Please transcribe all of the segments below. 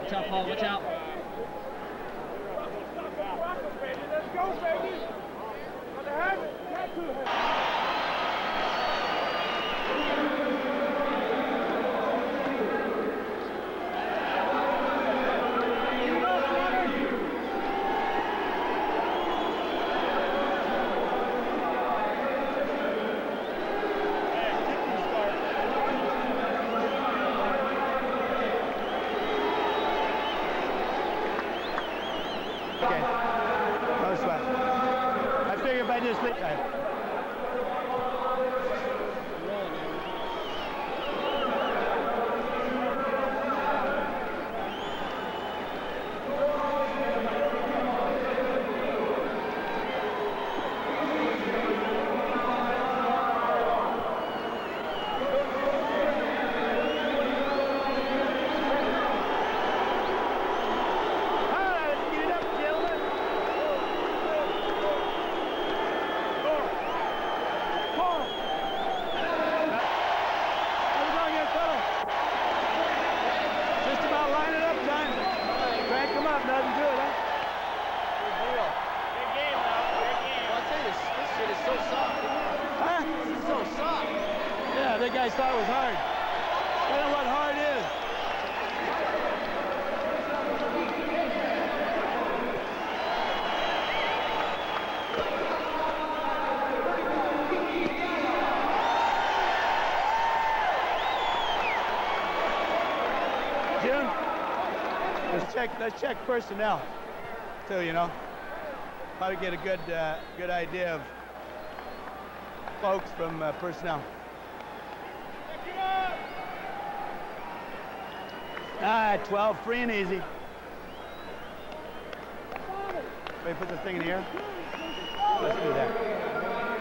Watch out, Paul. Watch out. Let's go, baby. Got the habit. Got to. Okay. No sweat. I figure if I just leave. Yeah, the guys thought it was hard. They know what hard is. June, let's check personnel too. You know, probably get a good idea of folks from personnel. All right, 12, free and easy. Wait, put the thing in the air. Let's do that.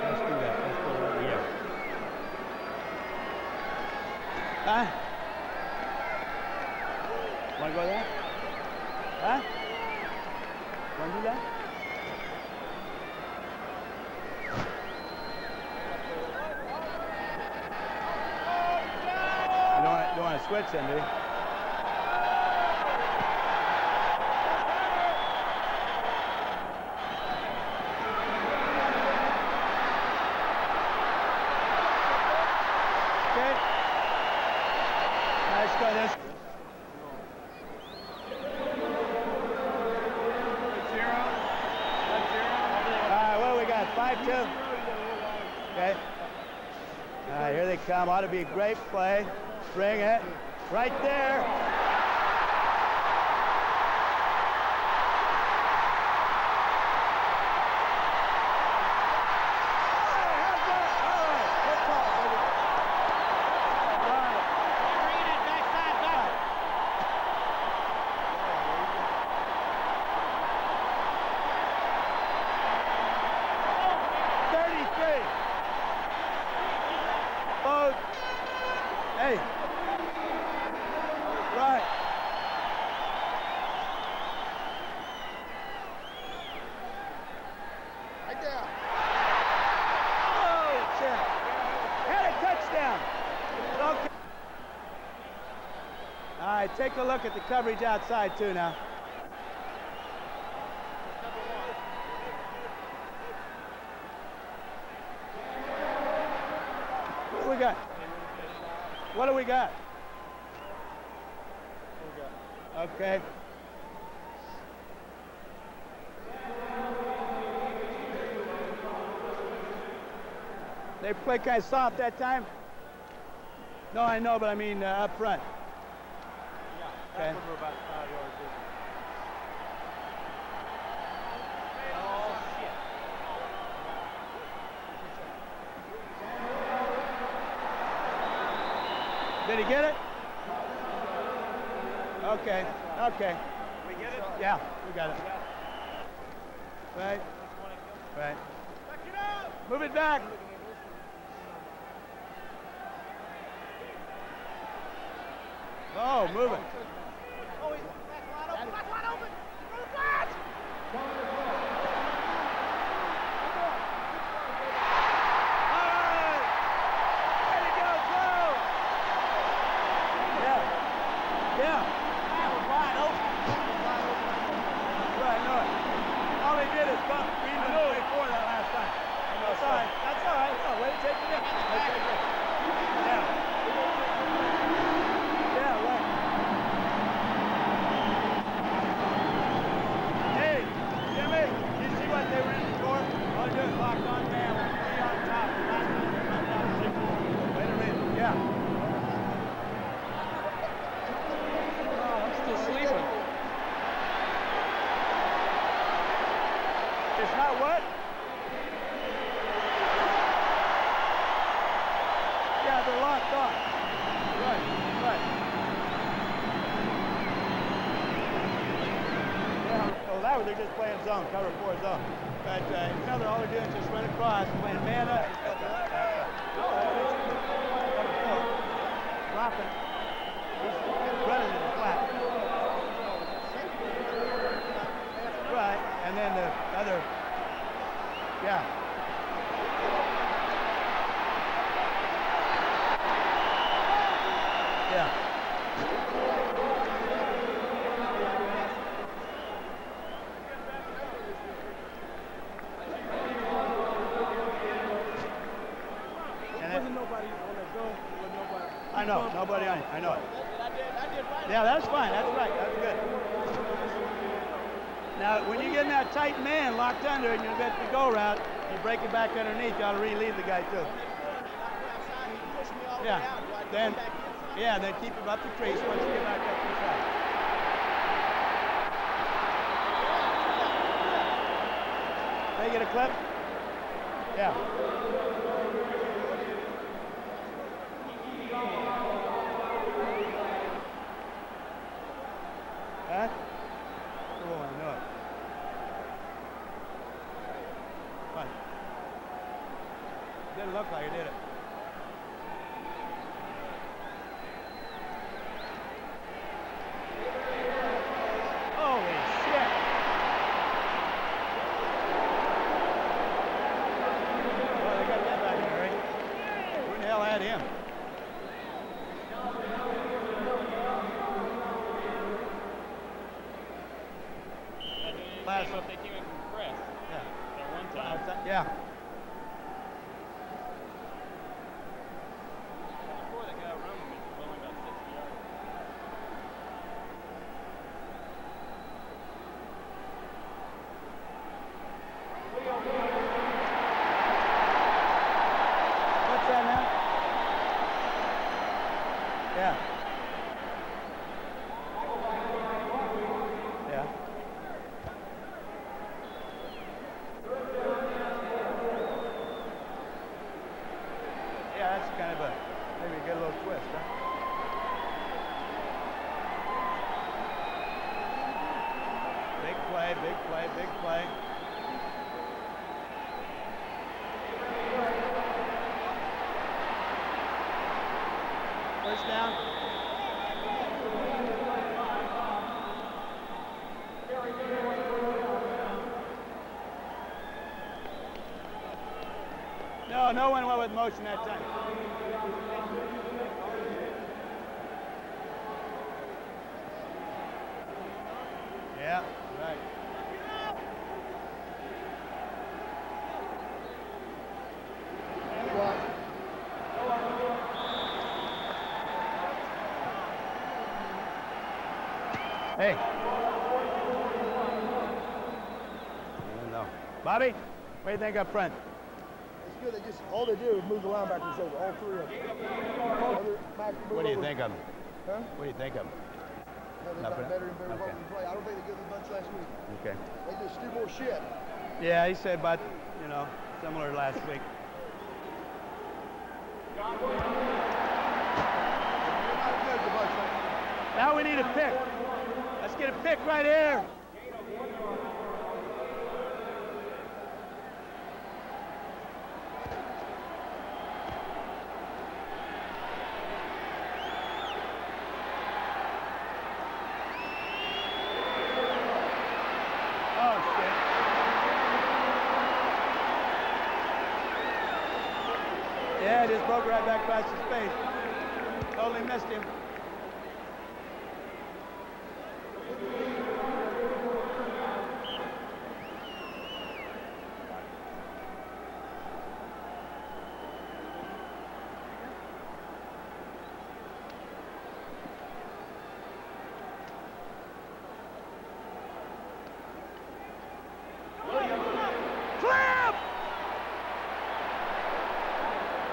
Let's do that. Let's put it in the air. Huh? Want to go there? Huh? Want to do that? You don't want to switch then, do you? Okay. All right, here they come. Ought to be a great play. Bring it. Right there. Hey. Right. Right down. Oh, shit. And a touchdown. Okay. All right, take a look at the coverage outside, too, now. What do we got? What do we got? Okay. They play kind of soft that time? No, I know, but I mean up front. Yeah, okay. We're about 5 yards in. Did he get it? Okay, okay. We get it? Yeah, we got it. Right, right. Move it back. Oh, move it. Oh, that's wide open. Move that. Yeah. That was wide open. Howard, they're just playing zone, cover 4 zone. But in Miller, all they're doing is just run across, playing man up. Cover 4, dropping, he's running in the flat. Right, and then the other, yeah. Yeah. Wasn't nobody on that zone. Wasn't nobody. I know, nobody on it. I know it. Yeah, that's fine. That's right. That's good. Now, when you get in that tight man locked under and you're at the go route, you break it back underneath, you ought to relieve the guy too. Yeah. Then, yeah, then keep him up the crease once you get back up to the side. They get a clip? Yeah. Huh? Oh, I know it. Fine. Didn't look like it, did it? Holy shit! Well, they got that back in a hurry. Who the hell had him? Last if they came in from press. Yeah. That one time. Yeah. Before they got around me, it was only about 60 yards. What's that now? Yeah. Yeah. Yeah, that's kind of a, maybe get a little twist, huh? Big play, big play, big play. First down. No one went with motion that time. Yeah, right. Hey. I don't know. Bobby, what do you think up front? It's good. They just all they do is move the linebackers over, all 3 of them. What do you think of them? Huh? What do you think of them? No, they got better and better what we play. I don't think they give them much last week. Okay. They just do more shit. Yeah, he said about, you know, similar last week. Now we need a pick. Let's get a pick right here. Oh, shit. Yeah, just broke right back past his face. Totally missed him. Flip!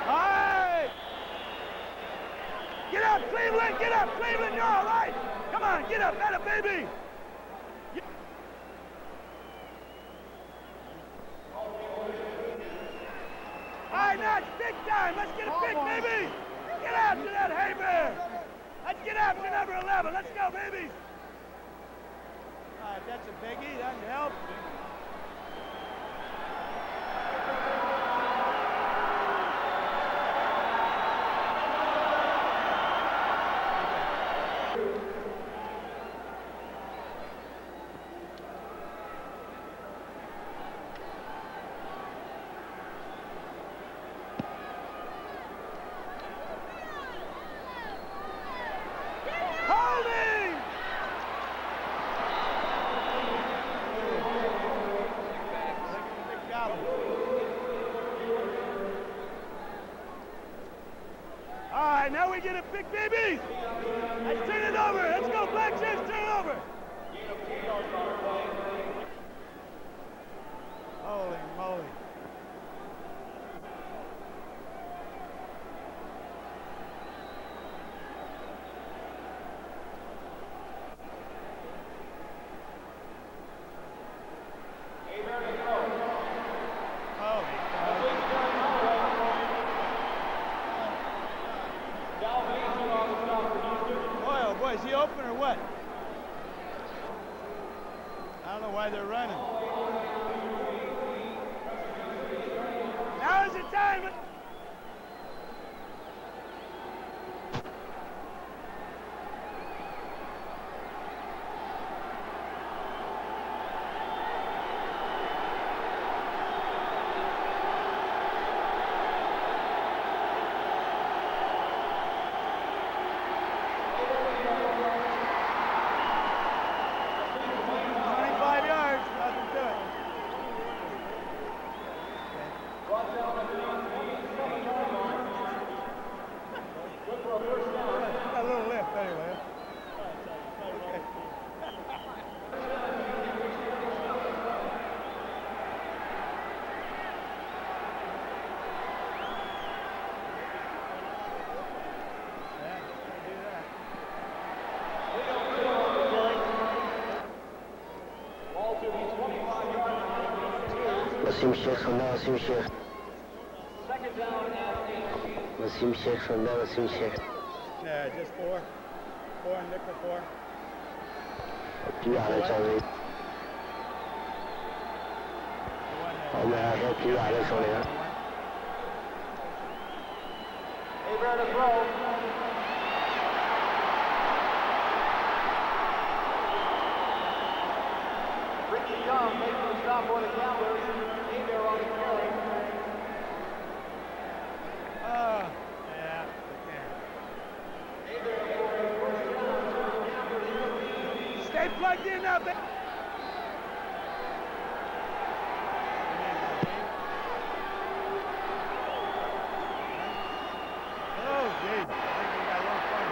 All right! Get up, Cleveland! Get up, Cleveland! You're all right! Come on, get up, atta baby! All right, now it's big time! Let's get a pick, baby! Get after that hay bear! Let's get after number 11! Let's go, baby! right, that's a biggie. That helps. Now we get a big baby. Let's turn it over. Let's go, Black Chips, turn it over. Holy moly. Is he open or what? I don't know why they're running. Now is the time. Wasim Sheikh Khanda, Wasim Sheikh. Wasim Sheikh Khanda, Wasim Sheikh. Yeah, just four. Four and nickel four. की हालत चल रही? और मैं आगे की हालत सोने का? Ricky Young making the stop for the Gamblers. There on the carry. Yeah, they can. Stay plugged in now, baby. Oh, geez. I think we got a little fun.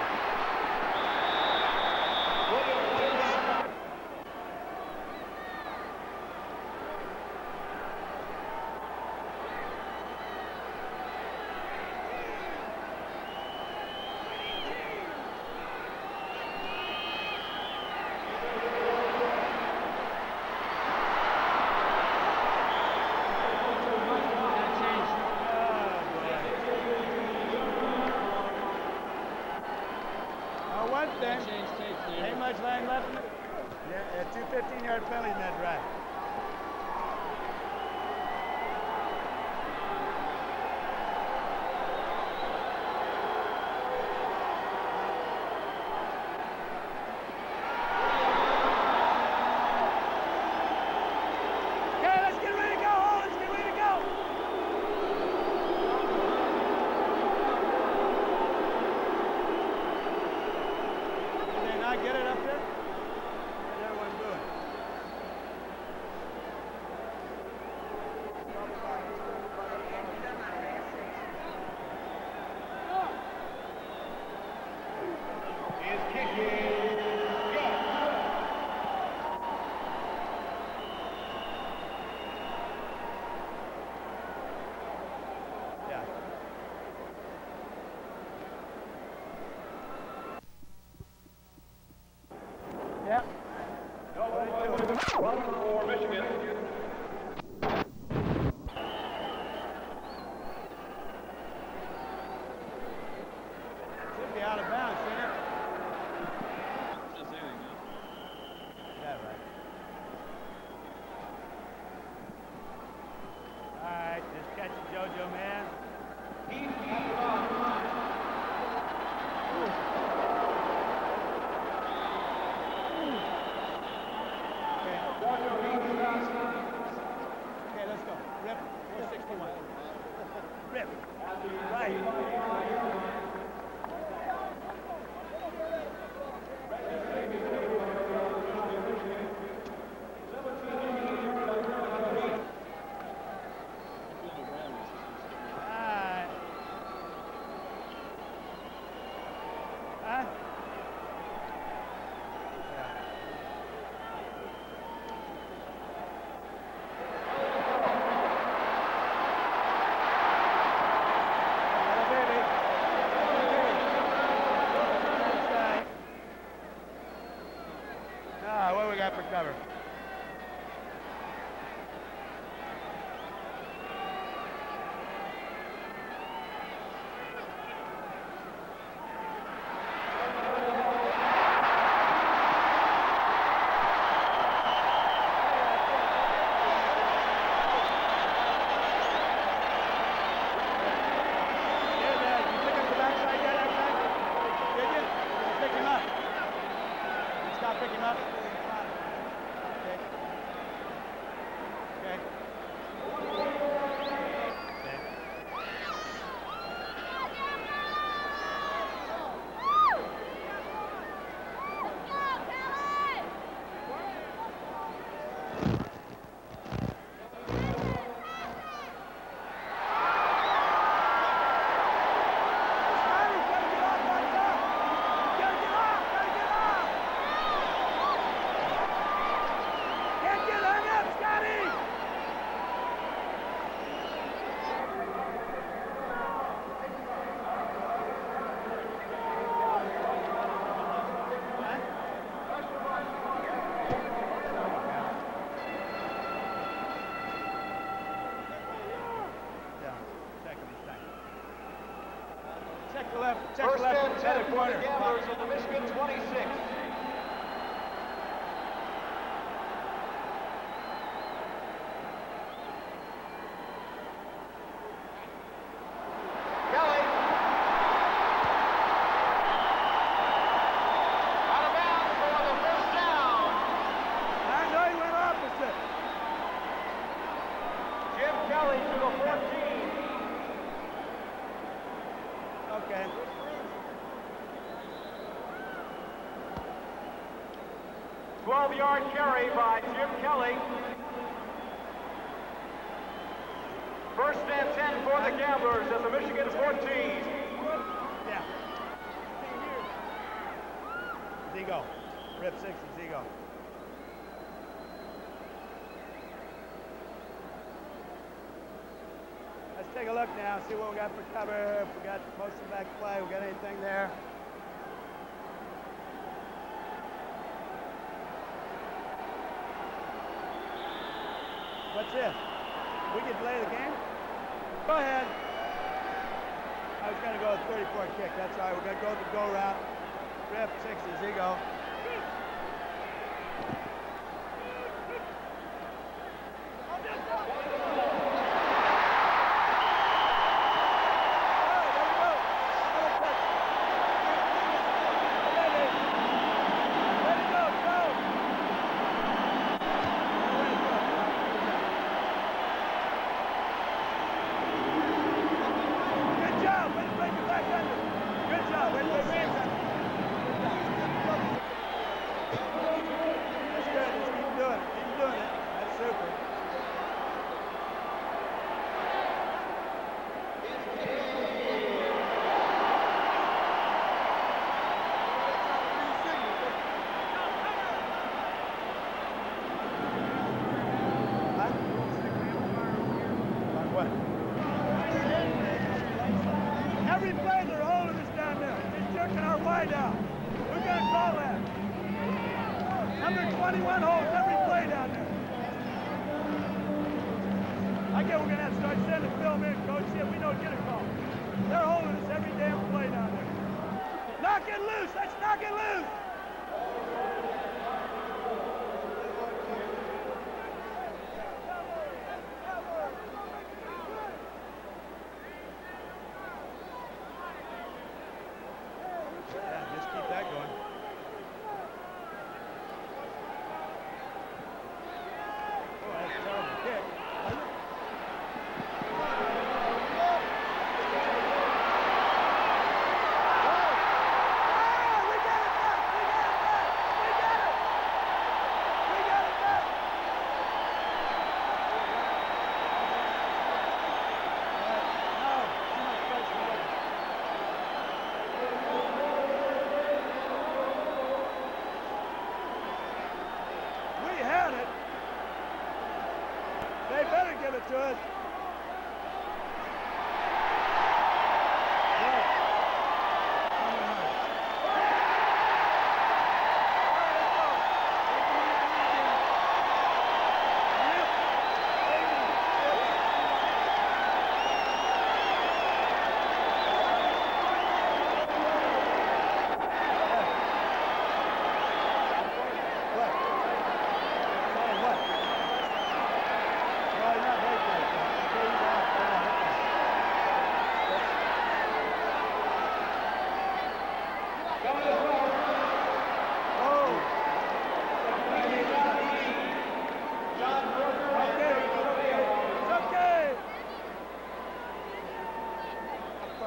Ain't much line left in it. Yeah, 2 15-yard penalties in that drive. Okay, let's get ready to go home. Let's get ready to go. Did they not get it up there? How's everyone doing? Is kicking. Yeah. Yeah. Run for Michigan. Should be out of bounds, shouldn't it? Just anything, Yeah, right. cover. First and 10 for the Gamblers of the Michigan 26. Kelly. Out of bounds for the first down. I know he went opposite. Jim Kelly to the 14. Okay. A 12-yard carry by Jim Kelly. First and 10 for the Gamblers at the Michigan 14. Yeah. Zigo. Rip 60, Zigo. Let's take a look now, see what we got for cover. If we got motion back play, we got anything there. What's this? We can delay the game? Go ahead. I was going to go with 34 kick. That's all right. We're going to go the go route. Rip 60, Zigo. Every play they're holding us down there. Just jerking our wide out. We're going to call that. Number 21 holds every play down there. I get we're going to have to start sending film in, Coach. See if we don't get a call. They're holding us every damn play down there. Knock it loose. Let's knock it loose. They better give it to us.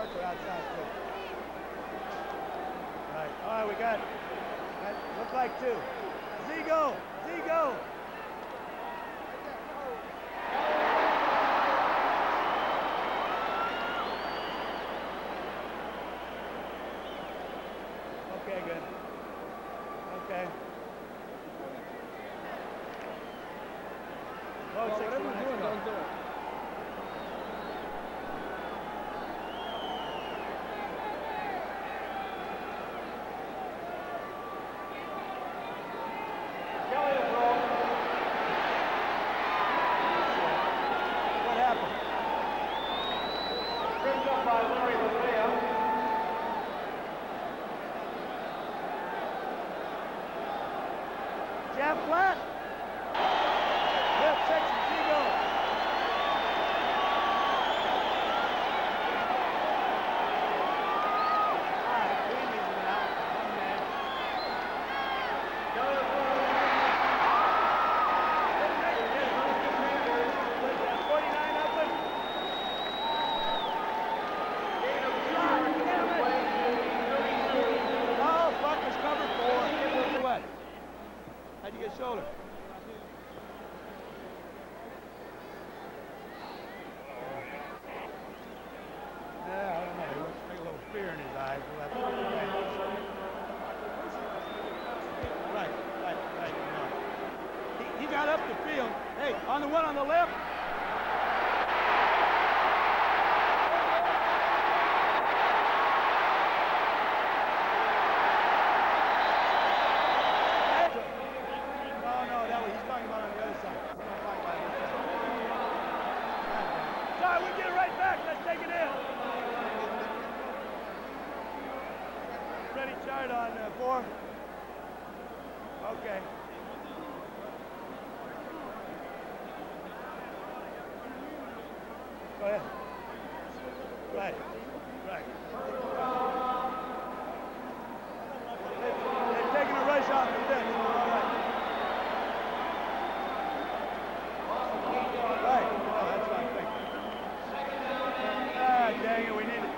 Parker outside too. Right. All right, we got. That look like two. Z go. Z go. Okay, good. Okay. Low 61, let's go. Kelly is rolled. What happened? Tripped up by Larry Lethea. Jab flat. Left section, Z go. All right, Queen needs to out. One man. Kelly is rolled. 49 up and. Gain of 2 yards to the play. 32. Oh, fuck, was cover 4. What? How'd you get shoulder? Yeah, I don't know. He looks like a little fear in his eyes. We'll have to look at that. Right. No. He got up the field. Hey, on the one on the left. No, that was, he's talking about on the other side. We're not talking about this side. Sorry, we get it right back. Let's take it in. Ready, chart on 4. Okay. Go ahead. Right. They're taking a rush off the fence. All right. Right. Oh, that's what I'm thinking. Ah, dang it, we need it.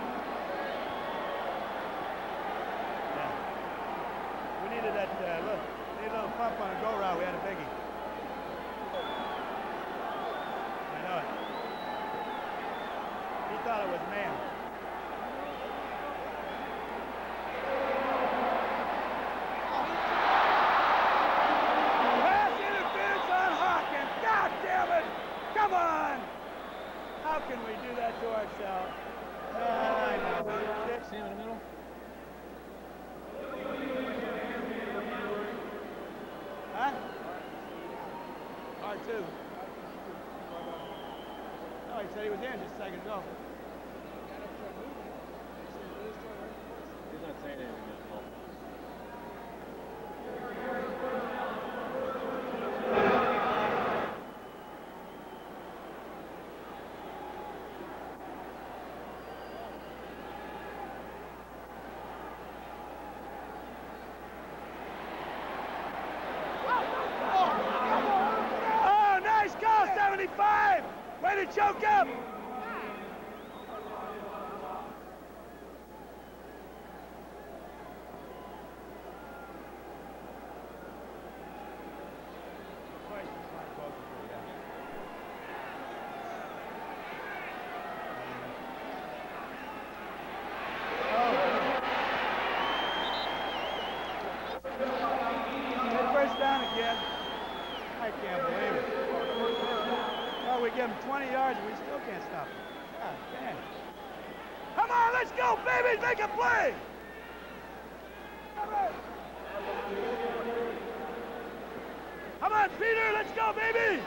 Yeah. We needed that, look, we needed a little pump on a go route. We had a biggie. I know it. He thought it was man. Pass interference on Hawkins. God damn it! Come on! How can we do that to ourselves? I know. See him in the middle? Huh? R2. No, he said he was in just a second ago. He's not saying anything at all. Oh, nice call, 75! Way to choke him! First down again. I can't believe it. Oh, we give him 20 yards and we still can't stop him. God damn. Come on, let's go, baby! Make a play! Come on, Peter, let's go, baby!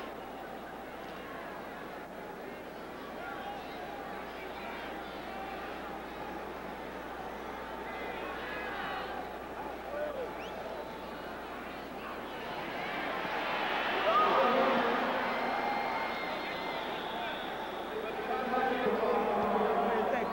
What do you think?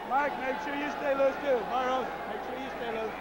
Mike, make sure you stay loose too. Burrows, make sure you stay loose.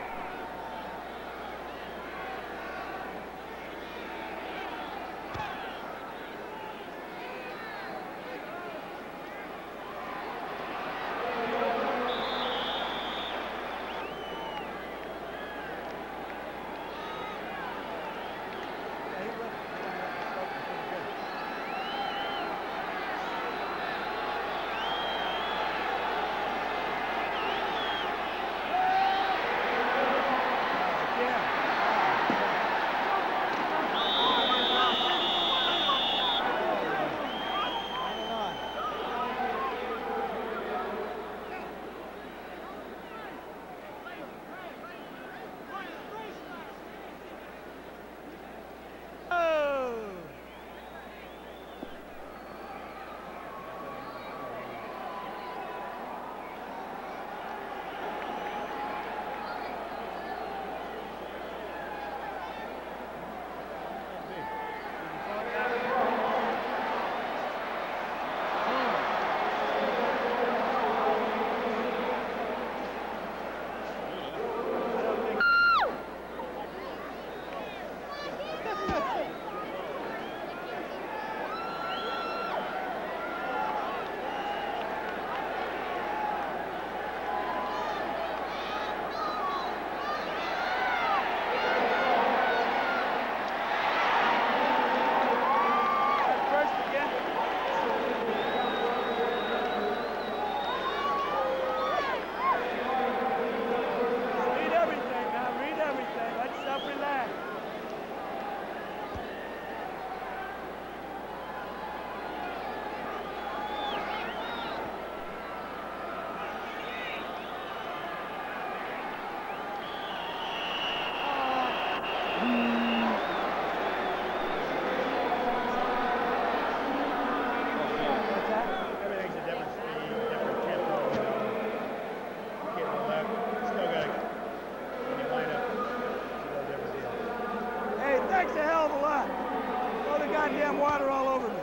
damn water all over me.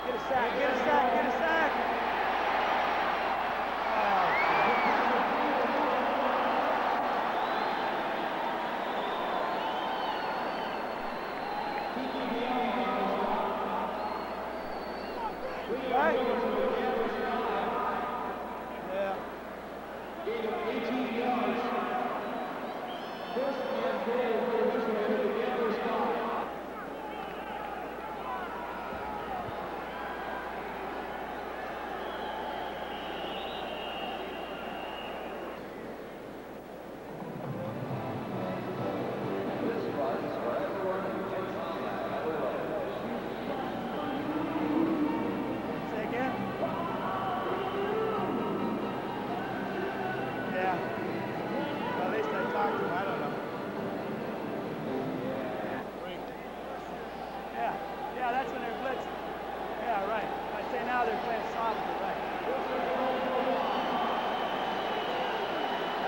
Get a sack. Right? Yeah. 18 yards. First and goal for Michigan at the Gamblers' Five. Yeah, that's when they're blitzing. Yeah, right. I say now they're playing softly, right.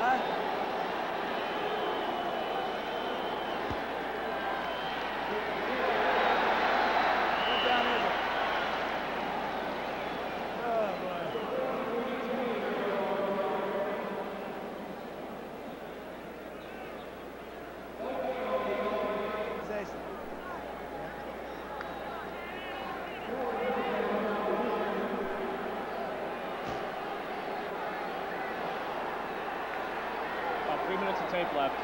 Huh? What down is it? Oh, boy. Jason. About 3 minutes of tape left.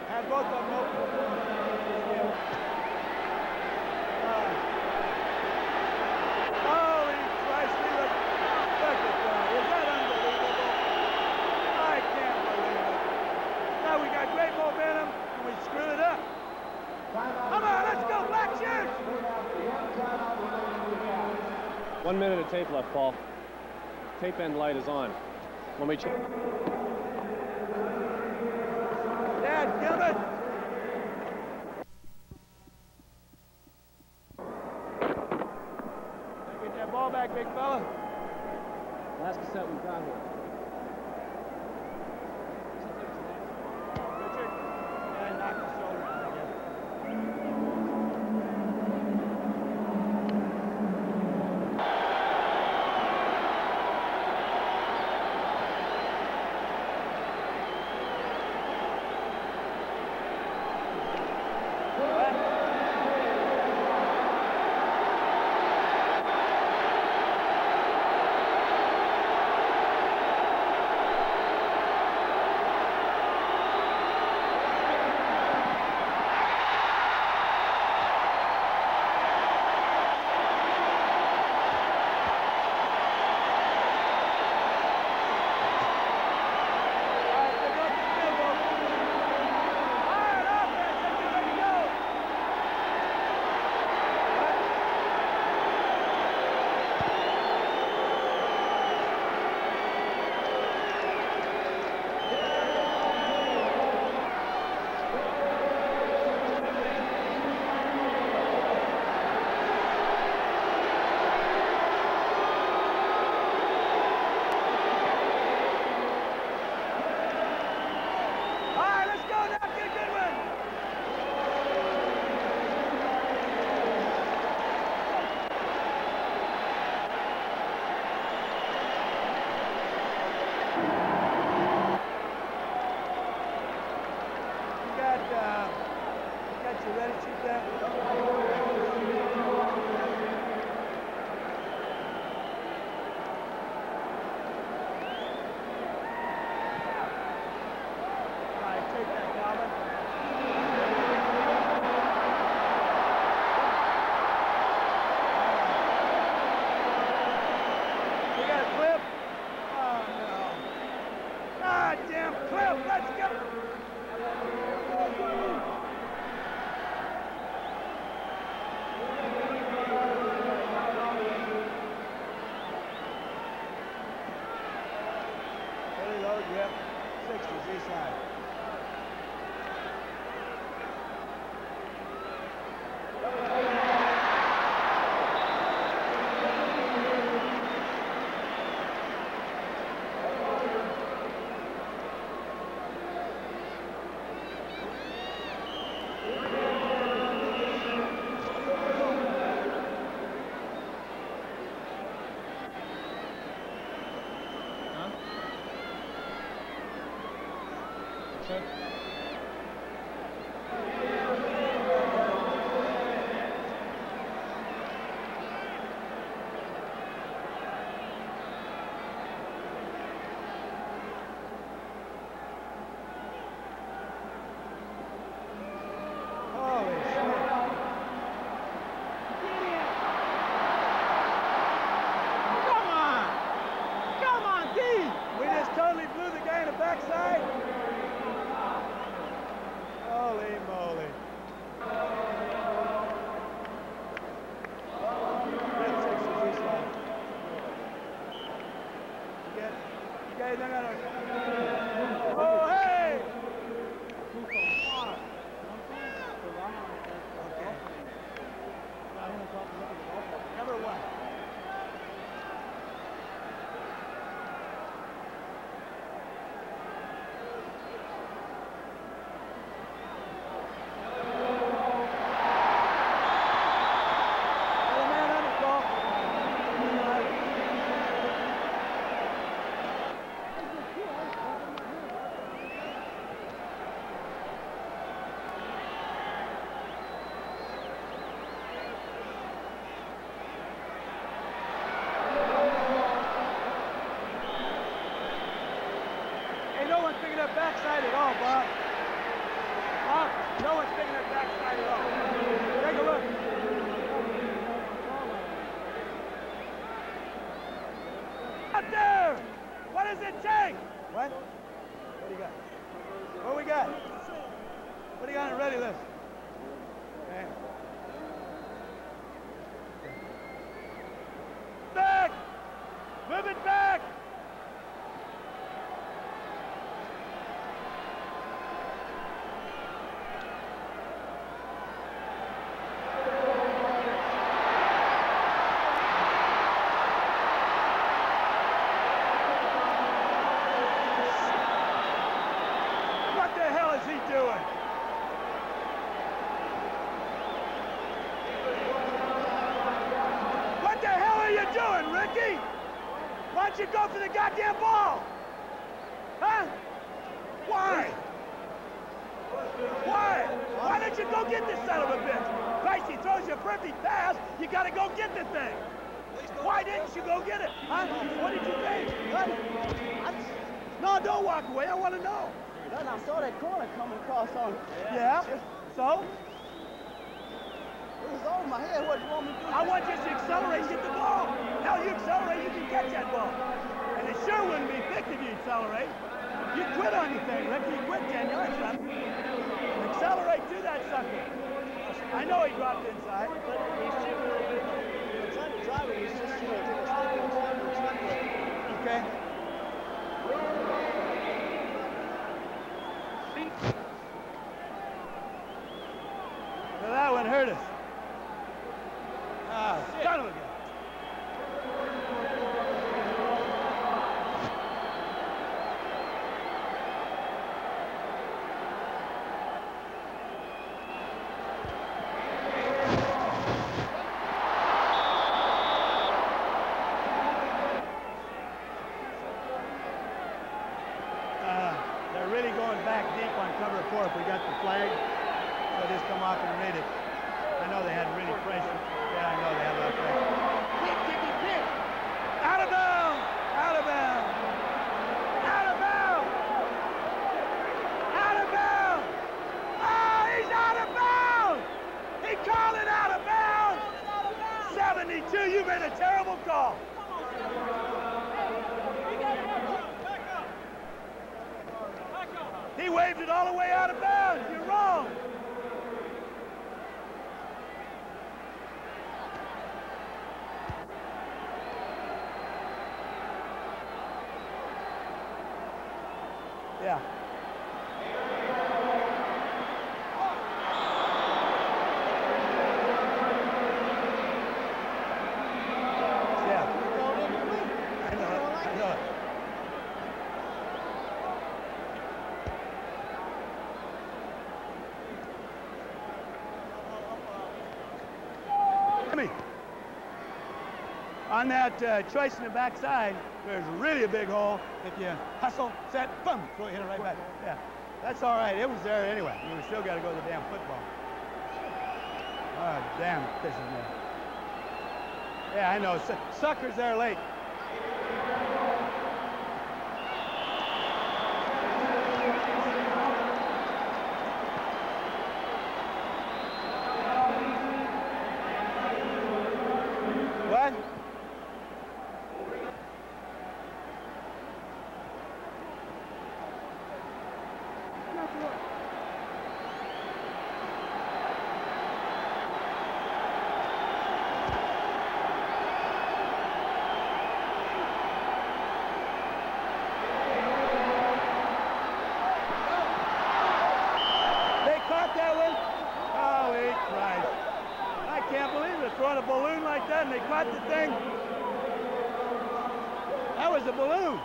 Had both of them open. Holy Christ, look at that. Is that unbelievable? I can't believe it. Now we got great momentum and we screwed it up. Come on, let's go, Black Shirts! 1 minute of tape left, Paul. Tape end light is on. Let me check. Dad, kill it! Get that ball back, big fella. Last cassette we've got here. Richard? Yeah, knock his shoulder out, I guess. got you ready to shoot that? All right, take that, Calvin. We got a clip? Oh, no. God damn clip, let's go! Fully load, yep. 60s, east side. Holy shit. Come on! Come on, D! We just totally blew the guy in the backside. Holy moly. Red 60s east side. You guys, I gotta... Oh, hey! Number one. Another man under, Cole. Hey, no one's picking up backside at all, Bob. Bob, no one's picking up backside at all. Take a look. Out there! What does it take? What? What do you got? What we got? What do you got on the ready list? Okay. Back! Move it back! What the hell is he doing? What the hell are you doing, Ricky? Why don't you go for the goddamn ball? Huh? Why? Why? Why don't you go get this son of a bitch? Christ, he throws you a perfect pass, you gotta go get the thing. Why didn't you go get it? Huh? What did you think? What? No, don't walk away, I want to know. Then I saw that corner coming across on. Yeah? So? It was over my head. What do you want me to do? I want you to accelerate and get the ball. Hell, you accelerate, you can catch that ball. And it sure wouldn't be fixed if you accelerate. You quit on your thing, Rick. You quit 10 yards, son. Accelerate to that sucker. I know he dropped inside. But he's too trying to drive it. He's just, take a step. Okay. So that one hurt us. Ah, son of a gun. They're really going back deep on cover 4 for we got the flag. So just come off and read it. I know they had really pressure. Yeah, I know they had a lot of pressure. Kick, kick, kick, kick. Out of bounds! Out of bounds! Out of bounds! Out of bounds! Oh, he's out of bounds! He called it out of bounds! 72, you made a terrible call. He waved it all the way out of bounds. You're wrong. Yeah. On that choice in the backside, there's really a big hole. If you hustle, set, boom, throw it, hit it right back. Yeah, that's all right. It was there anyway. We still got to go to the damn football. Oh, damn, it pisses me off. Yeah, I know. Sucker's there late. What? Throwing a balloon like that and they caught the thing. That was a balloon.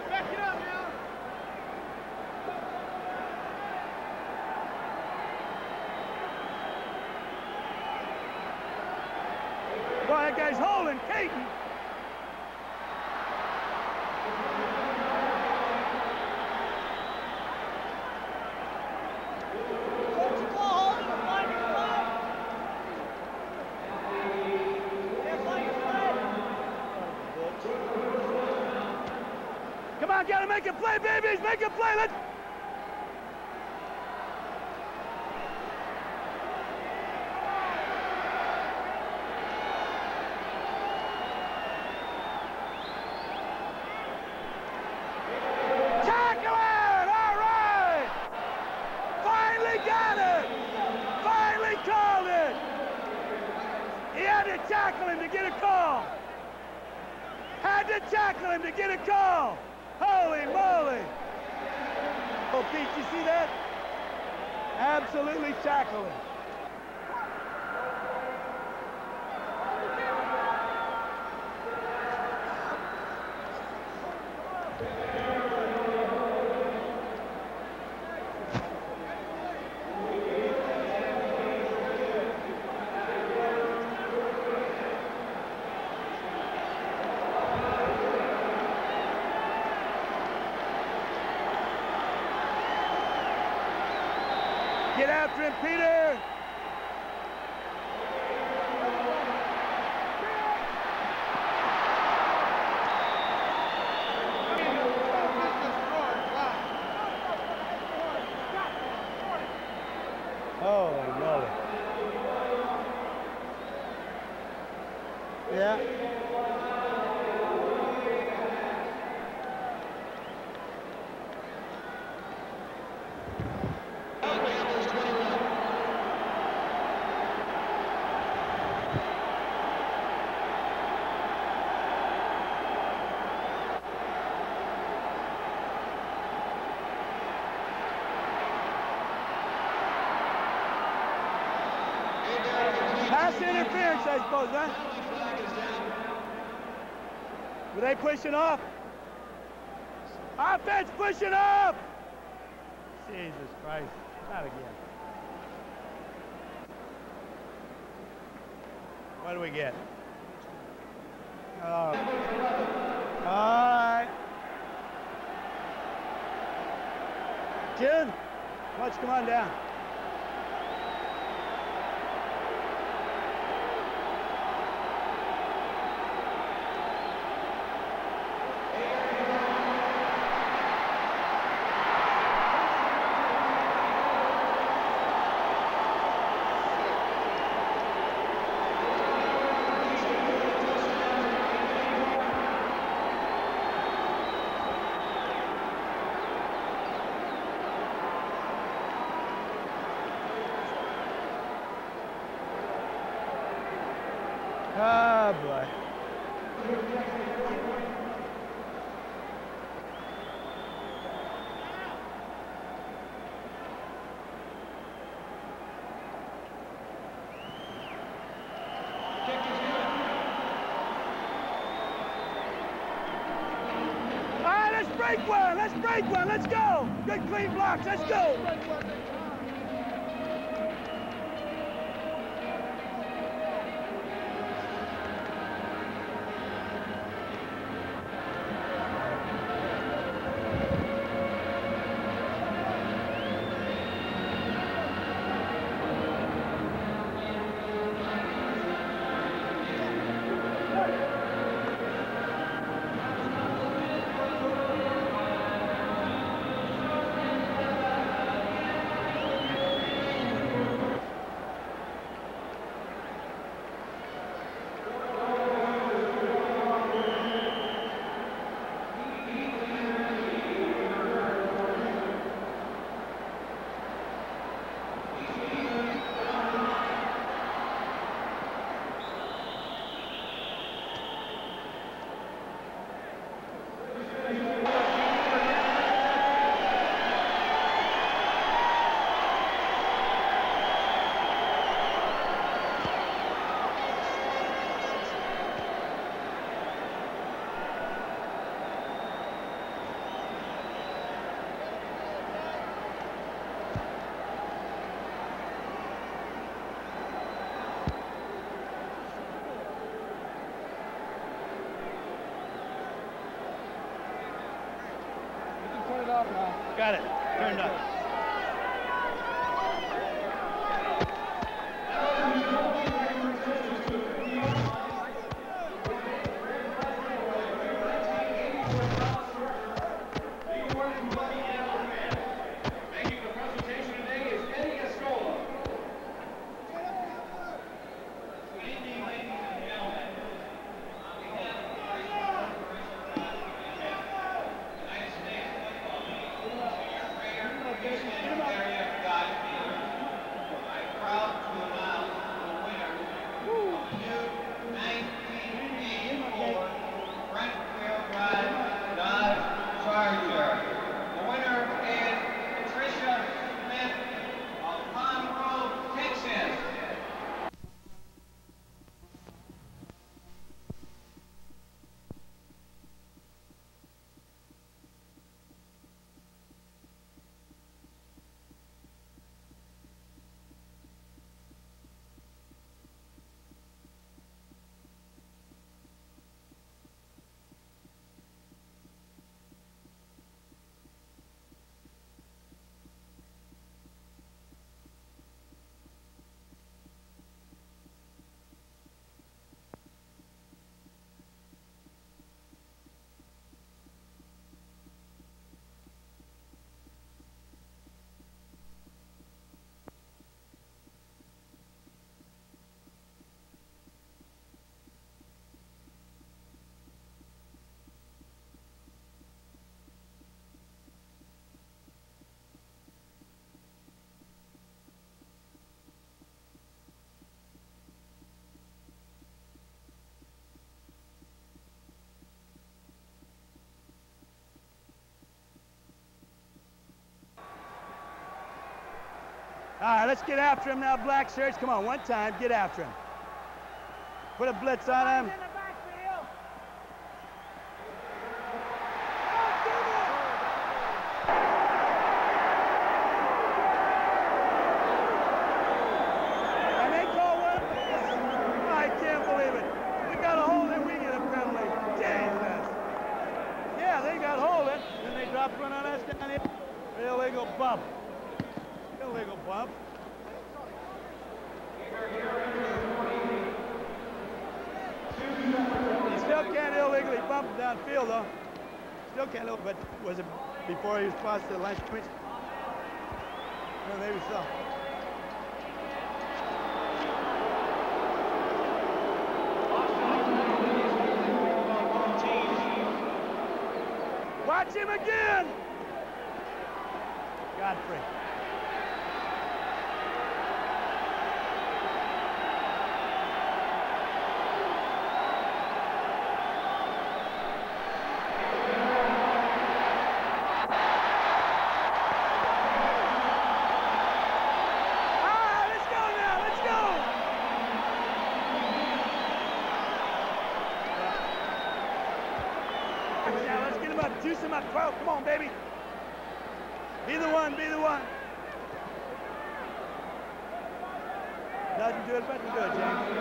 Back it up now. Boy, that guy's holding Caton. Come on, gotta make a play, babies! Make a play! Let's... Tackle it! All right! Finally got it! Finally called it! He had to tackle him to get a call! Had to tackle him to get a call! Holy moly! Oh, Pete, you see that? Absolutely tackling. Get after him, Peter! Holy moly. Yeah. Pass interference, I suppose, huh? Were they pushing off? Offense pushing off! Jesus Christ, not again. What do we get? All right. June, why don't you come on down? Oh, boy. All right, let's break one. Let's break one. Let's go. Good clean blocks. Let's go. Turn it off now. Got it. Turned up. All right, let's get after him now, black shirts. Come on, one time, get after him. Put a blitz on him. And they call one. I can't believe it. We got a hold and we get a penalty. down here. Illegal bump. Illegal bump. You still can't illegally bump him downfield, though. Still can't, but was it before he was passed to the line switch? No, maybe so. Watch him again! Godfrey. Juice him up, 12. Come on, baby. Be the one, be the one. Doesn't do it, but do it, James.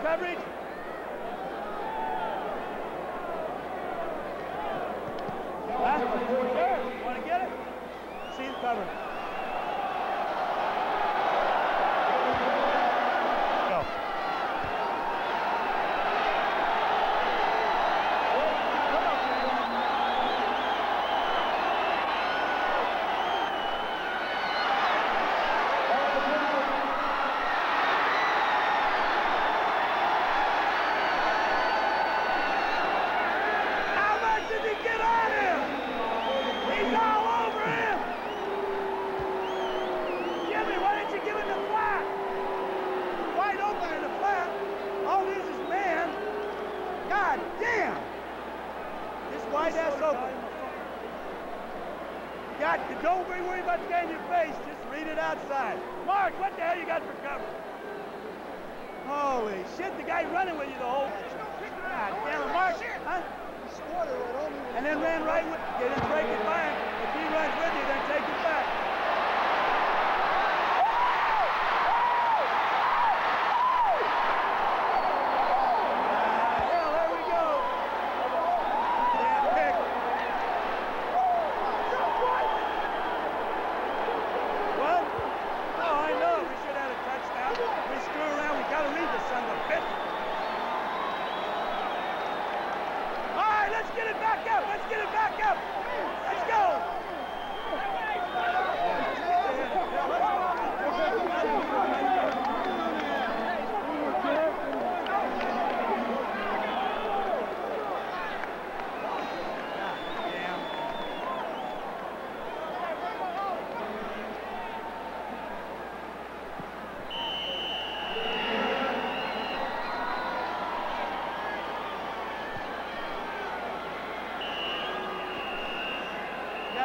Coverage. Want to get it? See the cover. Go. Don't worry about getting your face. Just read it outside. Mark, what the hell you got for cover? Holy shit, the guy running with you the whole... God damn it, Mark. Huh? And then ran right with... Get him, break it by him. If he runs with you, then take it back.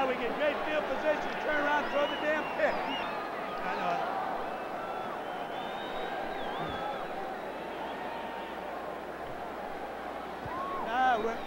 We get great field position, turn around, throw the damn pick. I know it. We're...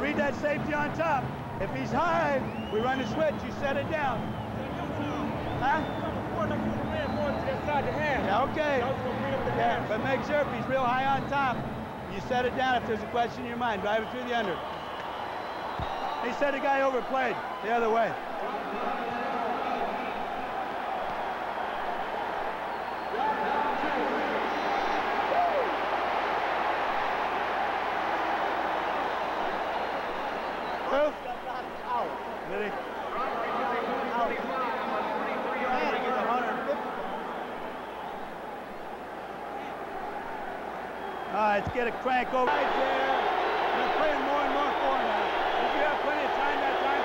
read that safety on top. If he's high, we run the switch, you set it down. Huh? Yeah, okay. Yeah, but make sure if he's real high on top, you set it down if there's a question in your mind. Drive it through the under. He said the guy overplayed the other way. Did he? All right, let's get a crank over right there. We're playing more and more for now. If you have plenty of time that time,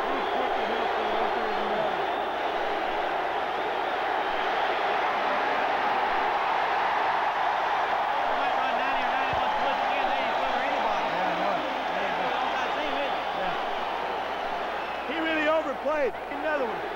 please click the hill for the over and the other. Might run 90 or 91 splits again, they ain't clever anybody. Yeah, I know it. All that same, isn't it? Yeah. He really overplayed. Another one.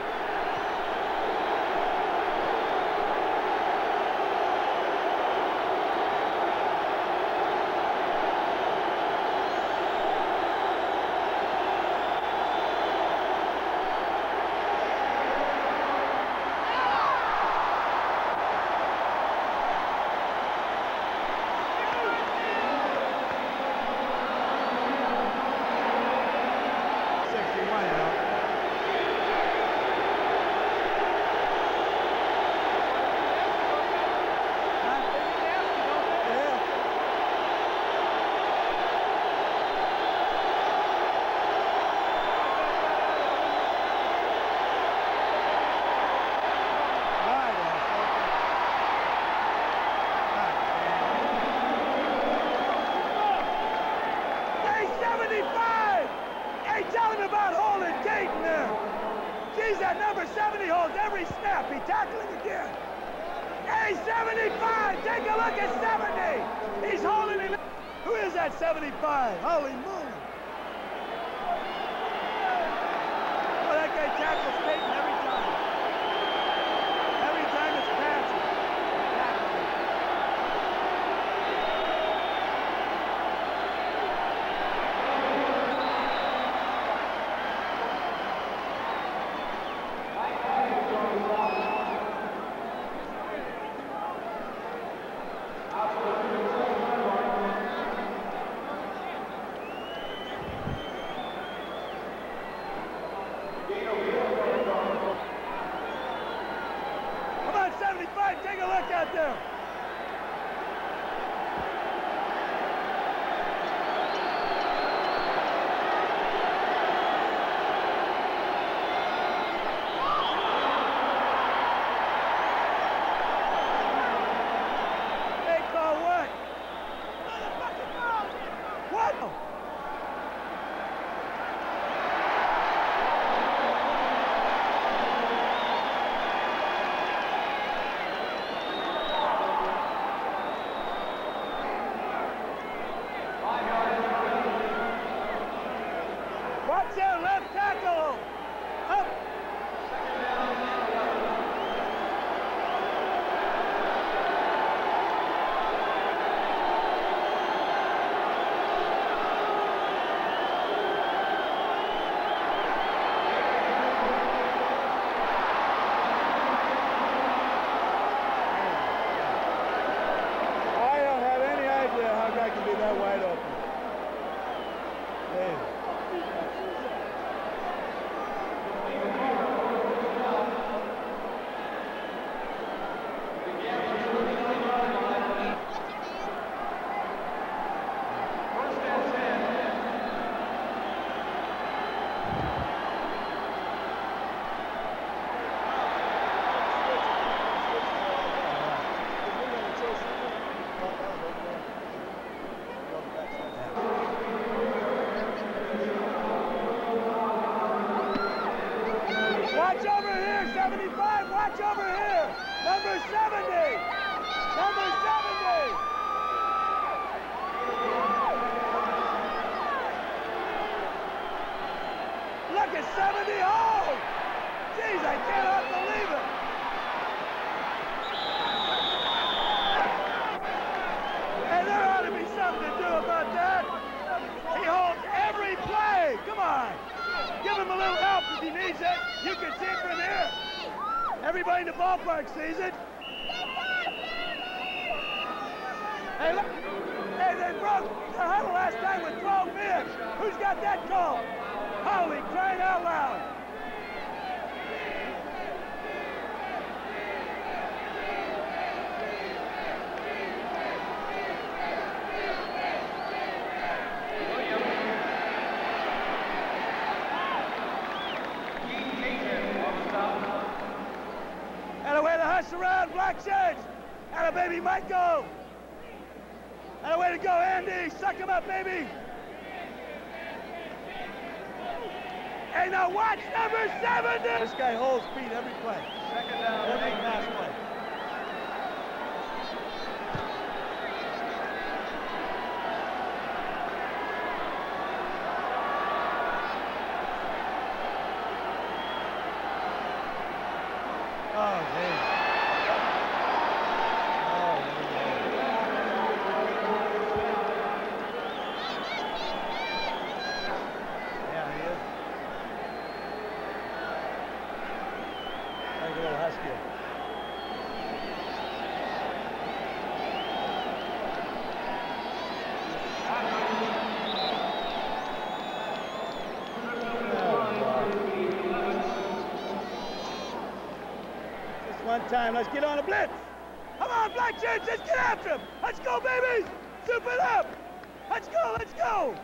That number 70 holds every snap. He's tackling again. Hey, 75! Take a look at 70! He's holding him. Who is that 75? Holy moly! Well, that guy tackles Peyton every time. Every time it's passing. Take a look out there. They call what? What? Watch out, left tackle! Up! I don't have any idea how that can be that wide open. Damn. Watch over here, 75, watch over here. Number 70. Number 70. Look at 70. Oh! Jeez, I cannot believe it. Hey, there ought to be something to do about that. He holds every Everybody in the ballpark sees it. Hey, look. Hey, they broke the huddle last time with 12 men. Who's got that call? Holy crying out loud. And away to hush around, black shirts. And a baby Michael. And a way to go, Andy. Suck him up, baby. Hey, now watch number 7. This guy holds speed every play. Second down, Every pass play. Oh, geez. One time, let's get on a blitz. Come on, black shirts, let's get after him. Let's go, baby. Soup it up. Let's go, let's go.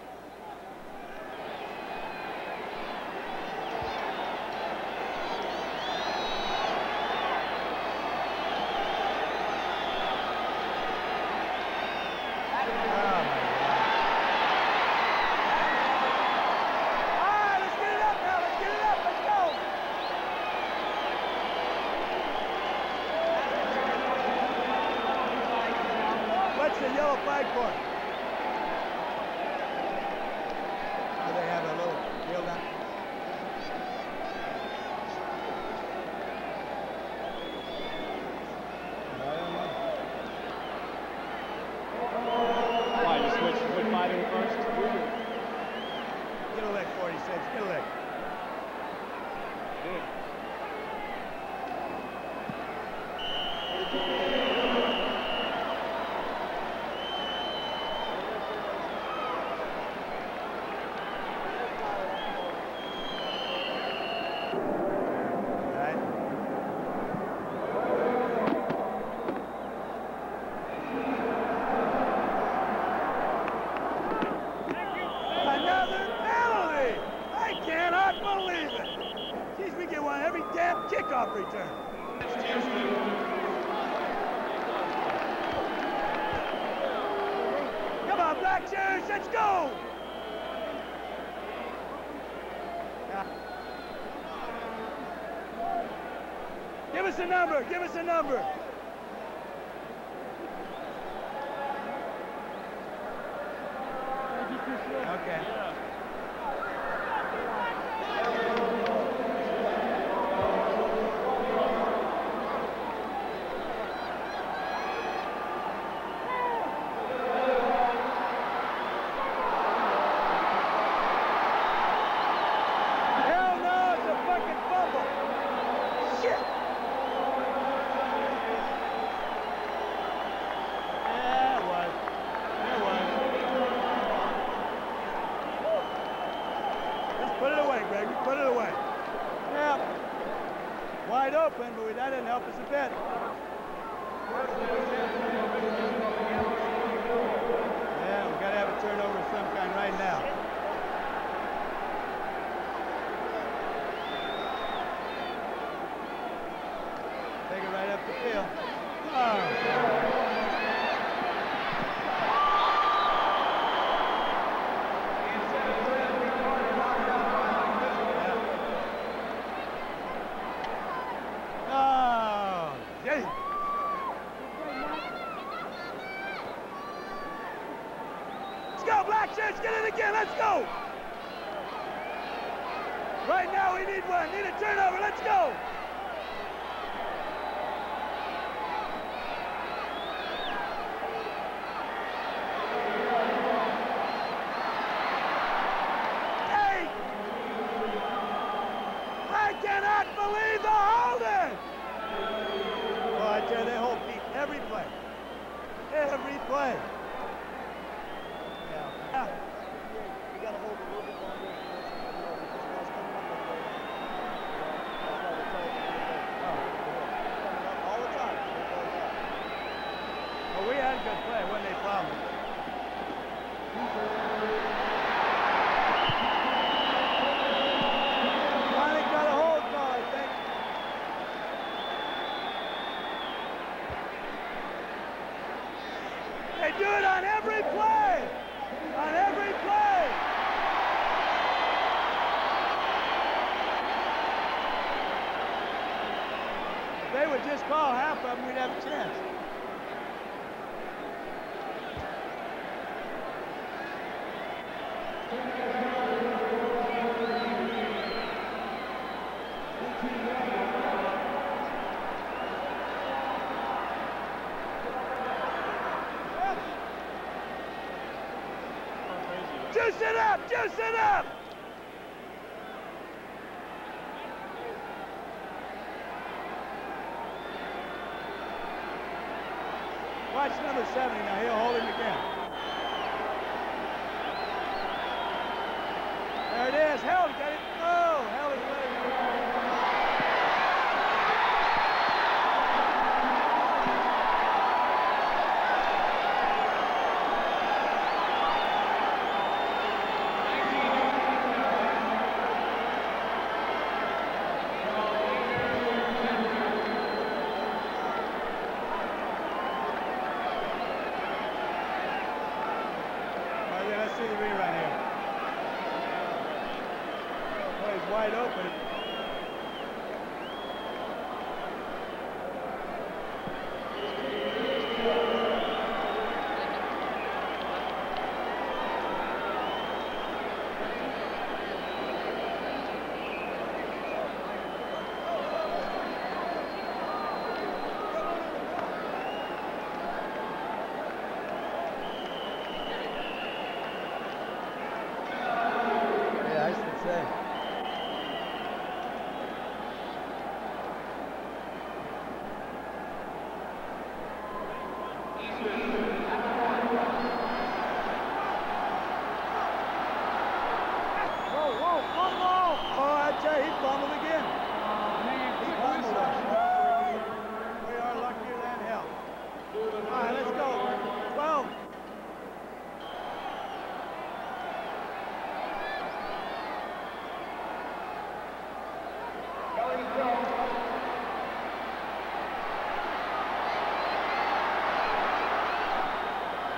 What's the yellow flag for? Do they have a little deal down? Why, you switch fighting first? Get a lick, 46. Get a lick. Another penalty! I cannot believe it! Geez, we get one every damn kickoff return. Come on, black shirts, let's go! Give us a number, give us a number. Okay. Hell no, it's a fucking fumble. Shit. Yeah, it was. It was. Just put it away, Greg. Put it away. Yeah. Wide open, but that didn't help us a bit. Yeah, we got to have a turnover of some kind right now. Take it right up the field. Oh. Let's go, black shirts, get it again, let's go! Right now we need one, need a turnover, let's go! Hey! I cannot believe the holding! would just call half of them, we'd have a chance. Juice it up! Juice it up! Watch number 70 now. He'll hold him again. There it is. Held. Got it. Oh, held his leg. Let's see the rerun here. Boy, he's wide open. He fumbled again. He fumbled us. We are luckier than hell. All right, let's go. 12.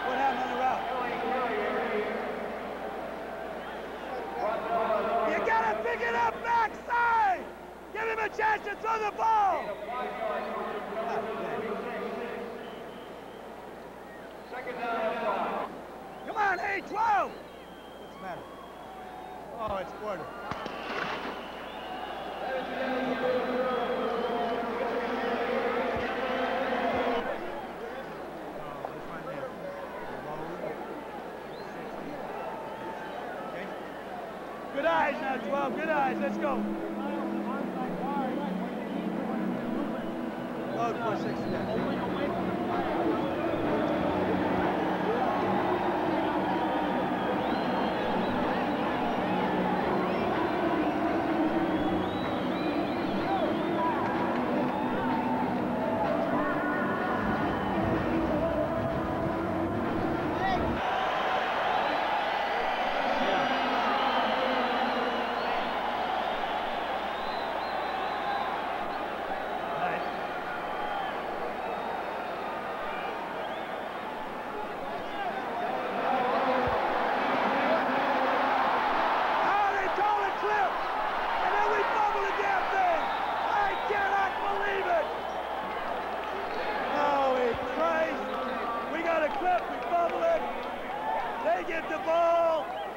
What happened on the route? You gotta pick it up backside! Give him a chance to throw the ball! Come on, hey, 12! What's the matter? Oh, it's quarter. Good eyes now, 12. Good eyes. Let's go. Load for 6 again.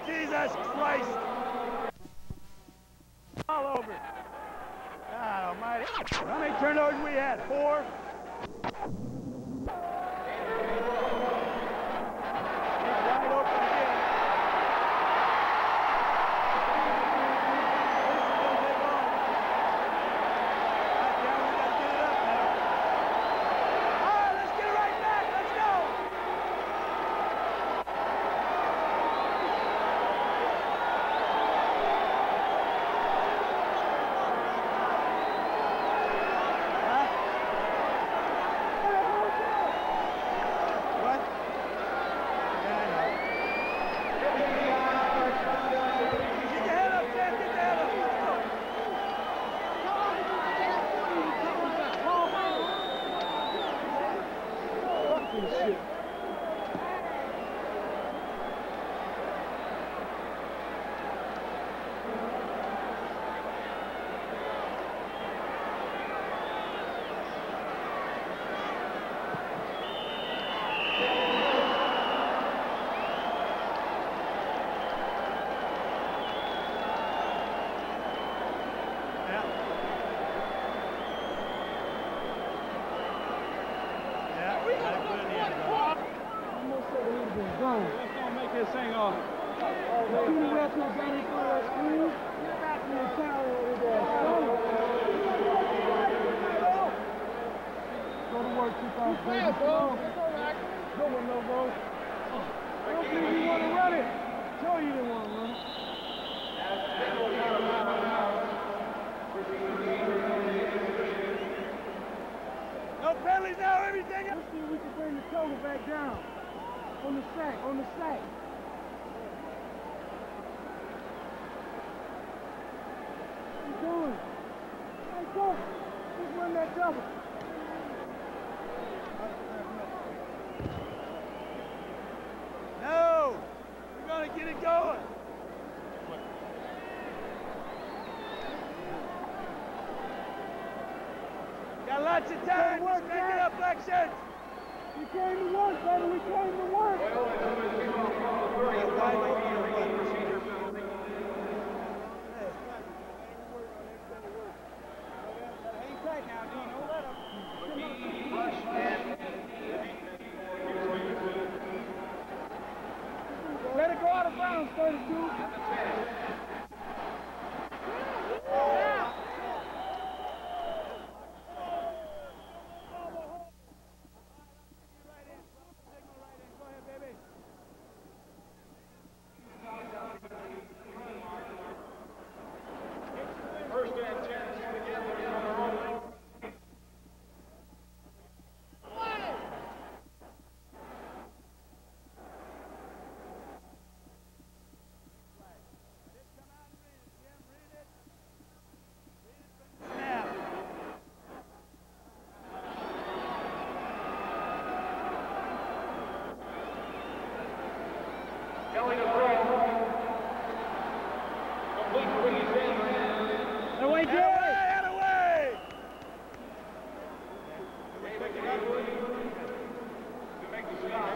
Jesus Christ! All over. God almighty. How many turnovers we had? 4? Wide open again. got you a gun for that screen. Get back to your tower over there. Go to work, 2,000. Good one, though, bro. I don't think you want to run it. Tell you didn't want to run it. No penalties now, everything. Let's see if we can bring the total back down. On the sack, on the sack. What you doing? Hey, go. Let's run that double. No! We're gonna get it going. Got lots of time. Let's make it up, black shirts. We came to work, baby. We came to work. Hang tight now, Dean. Don't let him. Let it go out of bounds, 32. First and 10 for the Gamblers on their own. Kelly to throw. Complete for Ricky Sanders. Away, Joey! Out of way! David Greenwood to make the stop.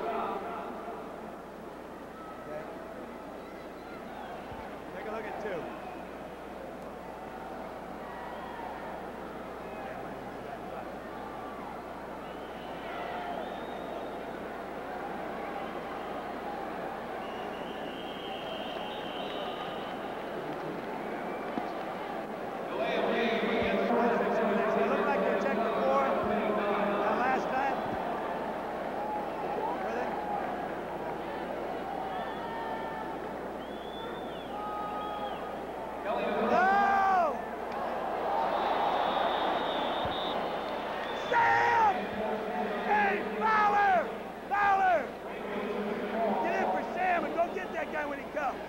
Take a look at 2. It looked like they checked the 4 that last time. Were they? No! Sam! Hey, Fowler! Fowler! Get in for Sam and go get that guy when he comes.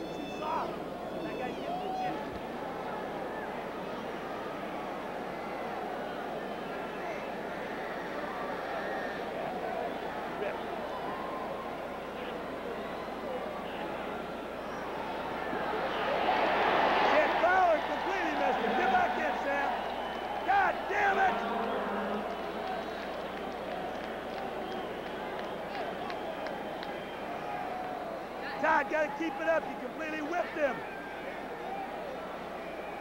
Too soft. That guy's getting the chip. Rip. Shit, Fowler completely missed him. Get back in, Sam. God damn it! Todd, gotta keep it up. You completely whipped him.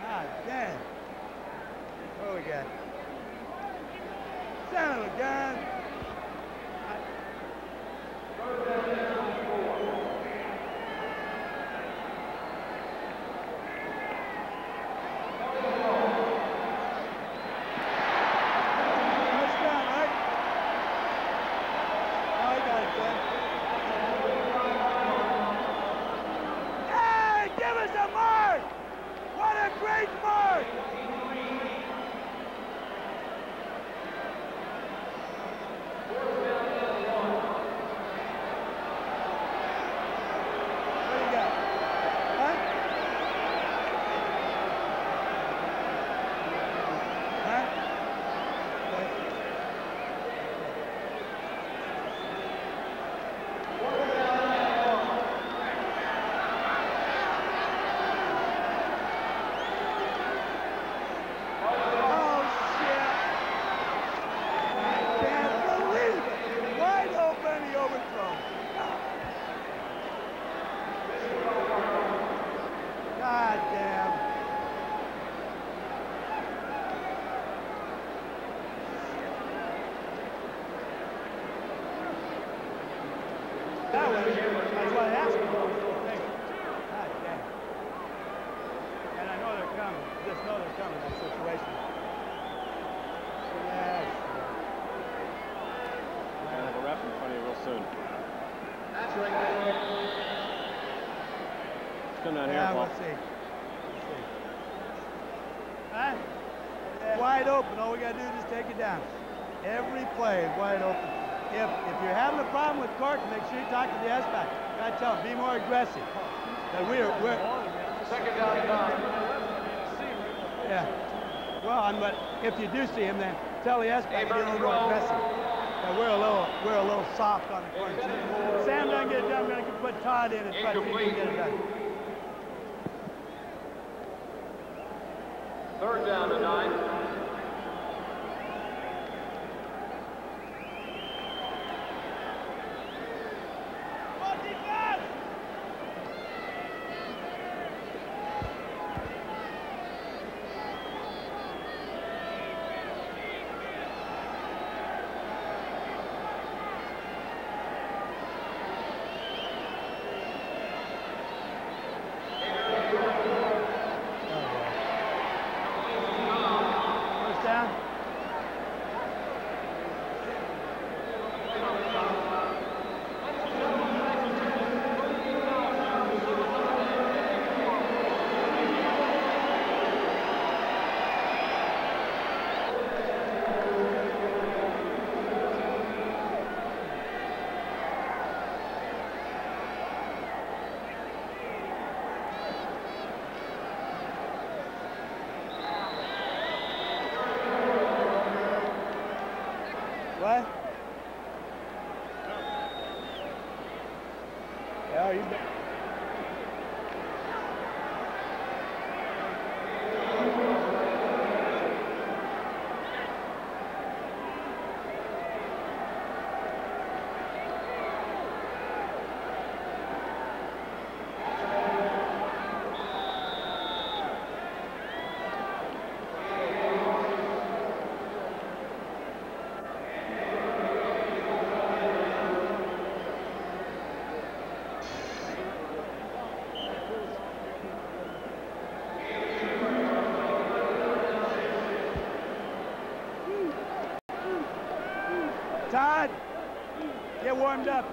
God damn. What do we got? Son of a gun. Touchdown, right? Oh, he got it, Glenn. Hey, give us a mark! What a great mark! That's why I asked him. God damn. And I know they're coming. Just know they're coming, that situation. Yes. We're gonna have a ref in front of you real soon. Still not here, Paul. Let's see. Huh? Wide open. All we got to do is just take it down. Every play is wide open. If you're having a problem with Cork, make sure you talk to the S-back. Got to tell them, be more aggressive. That we're Second down and 9. yeah. Well, but if you do see him, then tell the S-back to be a little more aggressive. That we're a little soft on the corner. Sam doesn't get it done. I'm going to put Todd in and try to see if he can get it done. Third down and 9. What? Yeah, you bet. Todd, get warmed up.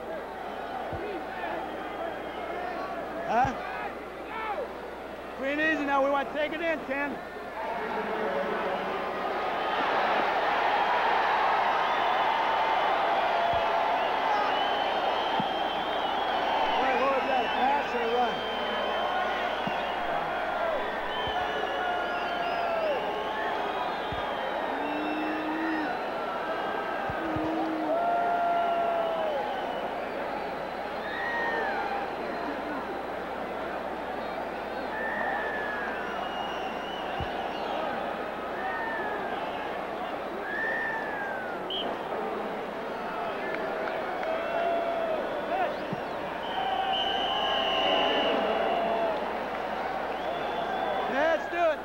Huh? Free and easy now. We want to take it in, Ken. Wait, what was that? A pass or a run? Let's do it.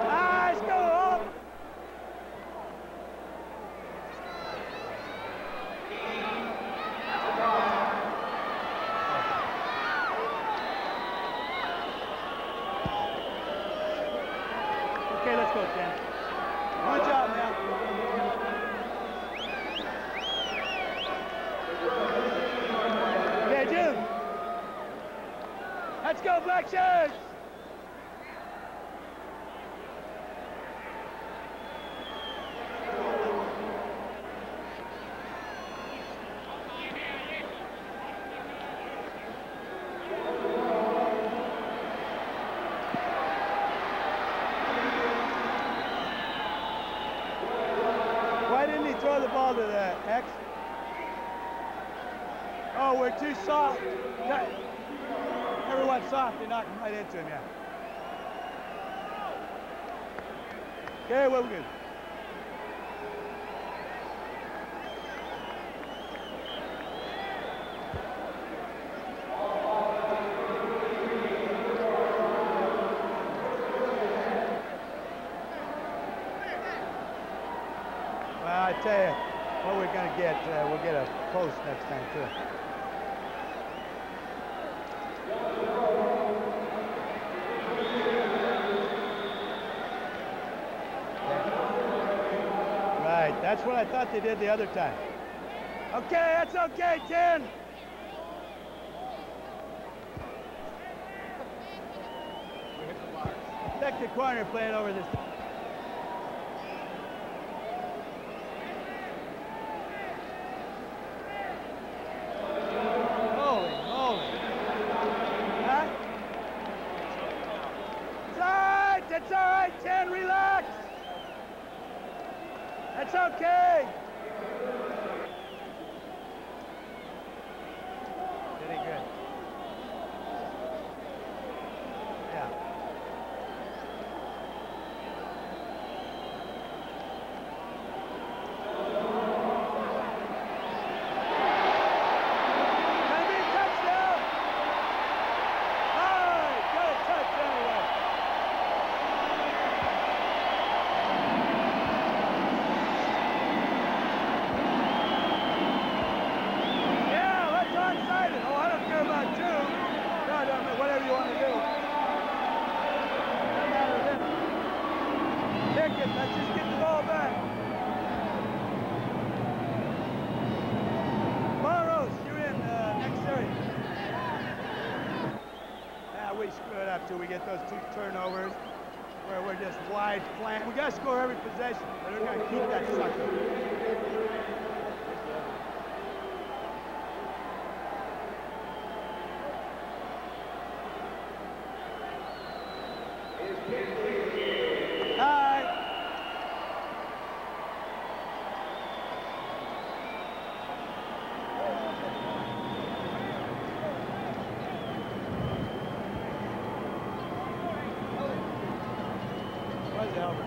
Nice, go home. Okay, let's go, Ken. Good job, man. Okay, Jim. Let's go, Black Shirts. throw the ball to the X. Oh, we're too soft. Everyone's soft. They're knocking right into him, yeah. Okay, well, we're good. Well, I tell you, what we're going to get, we'll get a post next time, too. Right, that's what I thought they did the other time. Okay, that's okay, 10. Second corner playing over this. Holy moly. Huh? It's all right, 10, relax. That's okay. Pretty good. Yeah. Gonna be a touchdown. All right, got a touch anyway. Yeah, let's onside it. Oh, I don't care about two. No, no, whatever you want to do. Doesn't matter then. Kick it. Let's just get the ball back. Monrose, you're in next area. Yeah, we screw it up till we get those 2 turnovers where we're just wide flank. We got to score every possession, but we're going to keep that sucker. Hi. Where's the helper?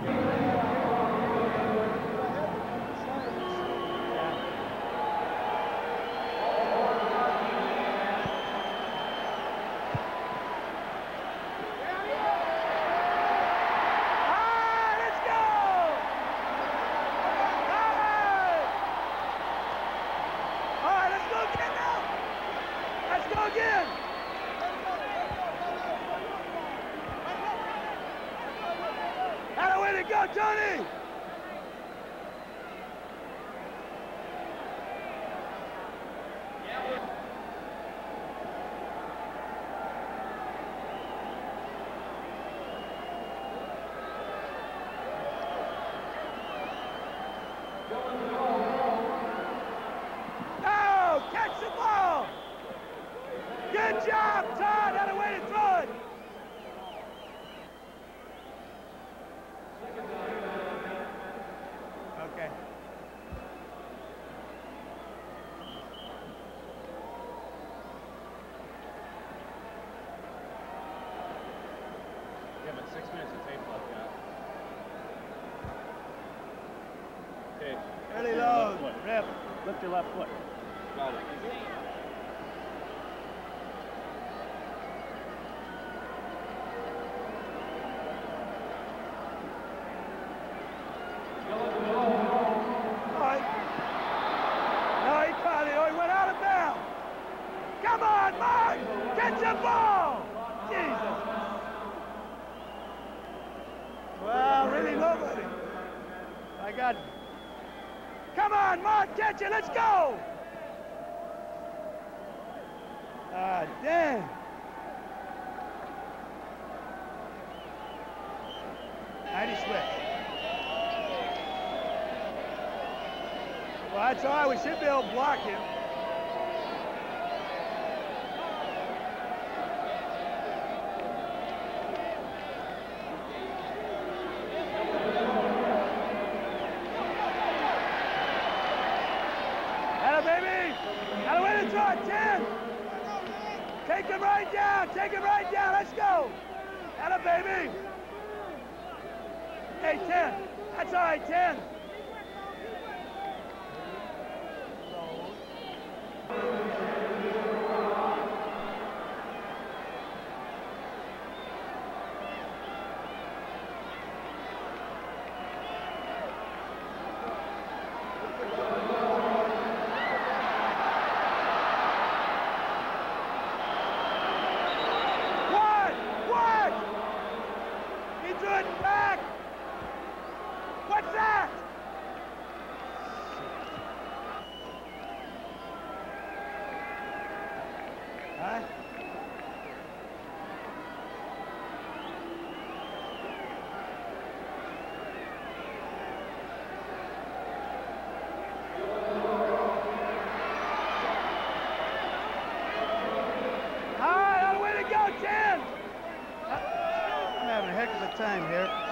Again! How a way to go, Tony! Oh, catch the ball! Good job, Todd! Had a way to throw it! Okay. Yeah, but 6 minutes of tape left, guys. Okay. Early load. Rip. Lift your left foot. Got it. No, he caught it. Oh, he went out of bounds. Come on, Mark! Get the ball! Jesus. Well, really nobody. I got... Come on, Mark, catch it. Let's go! Ah, damn. Nice switch. Well, that's all right. We should be able to block him. Take it right down. Let's go. Atta baby. Hey, 10. That's all right, 10. Time here.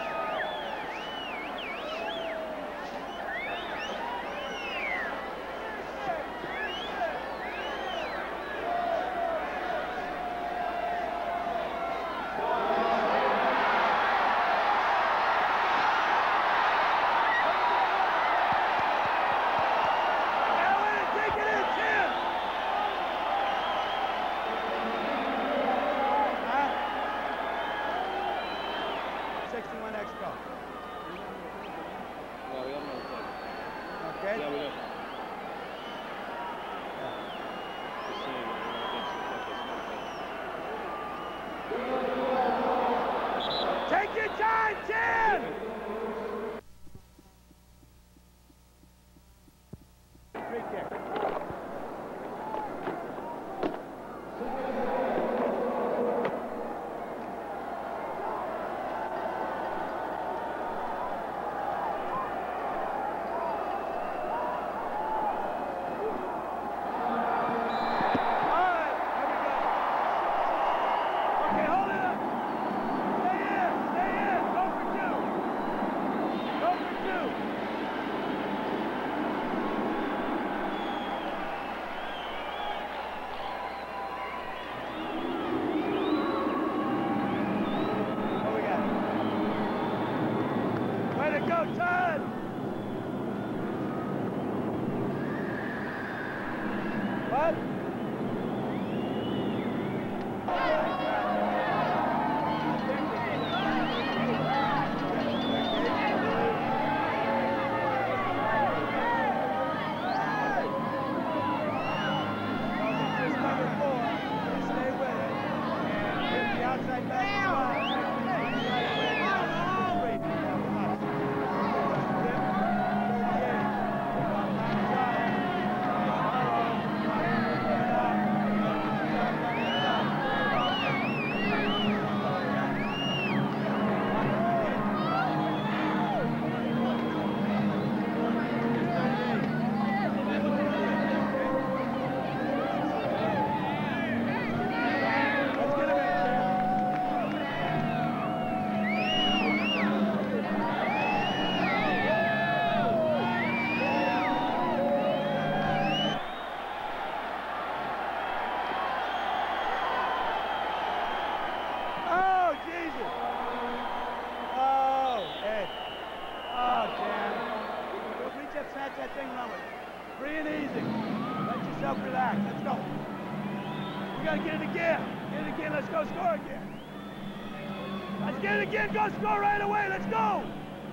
Go score right away. Let's go.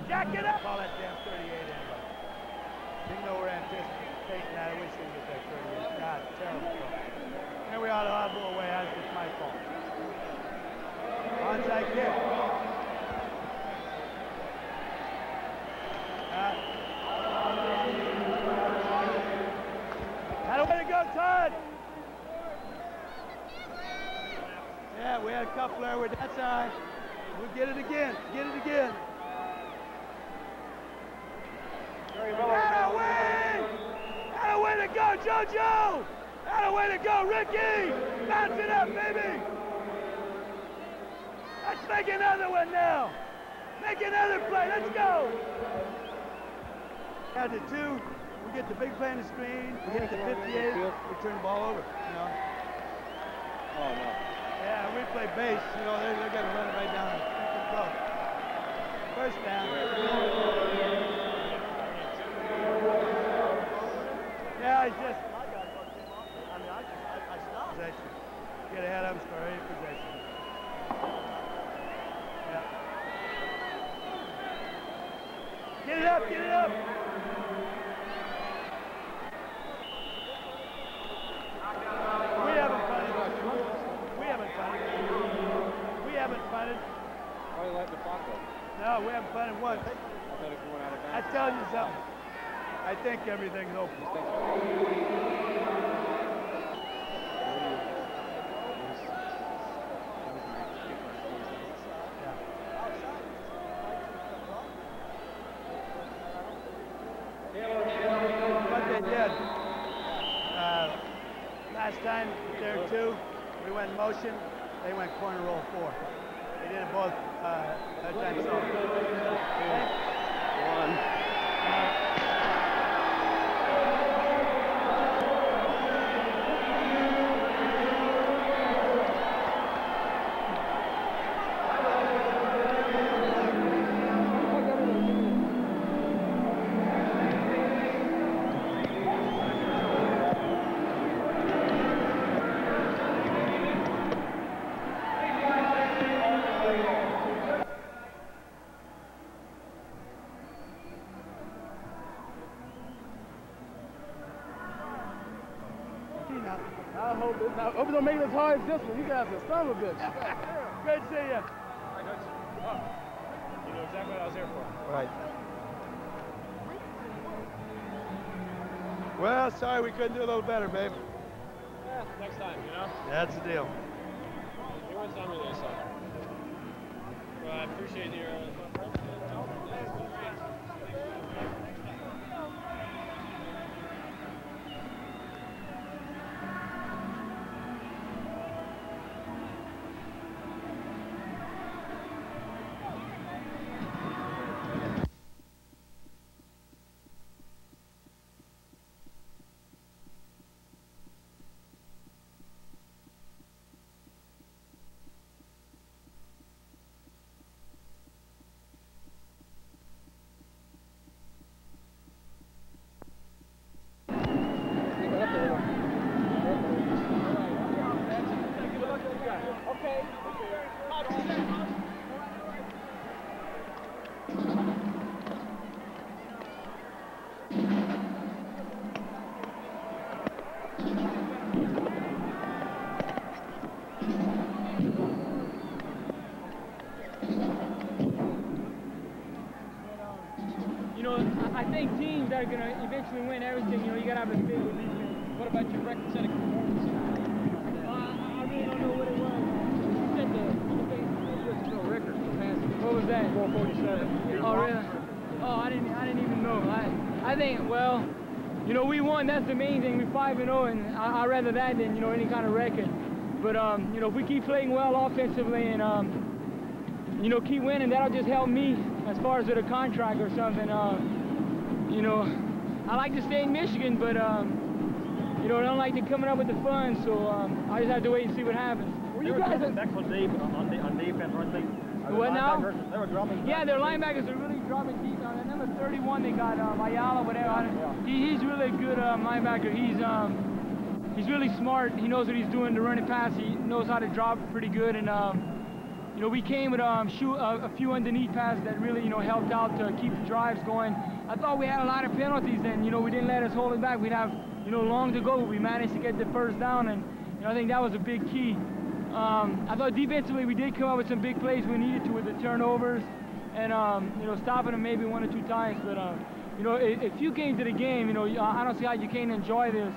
Jack it up. Call that damn 38 in. Didn't know we're anticipating that. I wish we could get that 38. God, terrible. And we ought to audible away. That's just my fault. Onside kick. Had a way to go, Todd. Yeah, we had a couple there. That's all right. We'll get it again. Get it again. Atta way to go, JoJo! Atta way to go, Ricky! Bounce it up, baby! Let's make another one now. Make another play. Let's go. At the 2, we get the big play on the screen. We get the 58. We turn the ball over. You know? Oh no. Yeah. when we play base, you know, they're going to run it right down the throat. First down. Yeah, he's just. I mean, I stopped. Possession. Get ahead of him, score any possession. Yeah. Get it up, get it up. We haven't punted. We haven't punted. We haven't punted. Why are you letting the clock go? No, we haven't punted once. I thought it went out of bounds. I tell you something. I think everything's open. What they did last time, there two, we went motion, they went corner roll 4. They did it both times. I hope it don't make it as hard as this one. You guys are son of a bitch. Good to see you. You know exactly what I was here for. Right. Well, sorry we couldn't do a little better, babe. Yeah, next time, you know? That's the deal. You went down with this, so. Well, I appreciate your... You know, I think teams that are going to eventually win everything, you know, you got to have a stable defense. What about your record-setting performance? I really don't know what it was. You said the record for passing. What was that? 447. Oh, really? Oh, I didn't even know. I think, well, you know, we won. That's the main thing. We're 5-0, and I'd rather that than, you know, any kind of record. But, you know, if we keep playing well offensively and, you know, keep winning, that'll just help me as far as with a contract or something. You know, I like to stay in Michigan, but, you know, I don't like to coming up with the funds, so I just have to wait and see what happens. Were you guys excellent deep on defense, weren't they? What now? They were dropping. Yeah, their linebackers are really dropping deep. On that number 31, they got Ayala, whatever. He's really a good linebacker. He's really smart. He knows what he's doing to run and pass. He knows how to drop pretty good. And you know, we came with a few underneath passes that really, you know, helped out to keep the drives going. I thought we had a lot of penalties, and you know, we didn't let us hold it back. We'd have, you know, long to go. We managed to get the first down, and you know, I think that was a big key. I thought defensively we did come up with some big plays we needed to with the turnovers, and you know, stopping them maybe 1 or 2 times. But you know, if you came to the game, you know, I don't see how you can't enjoy this.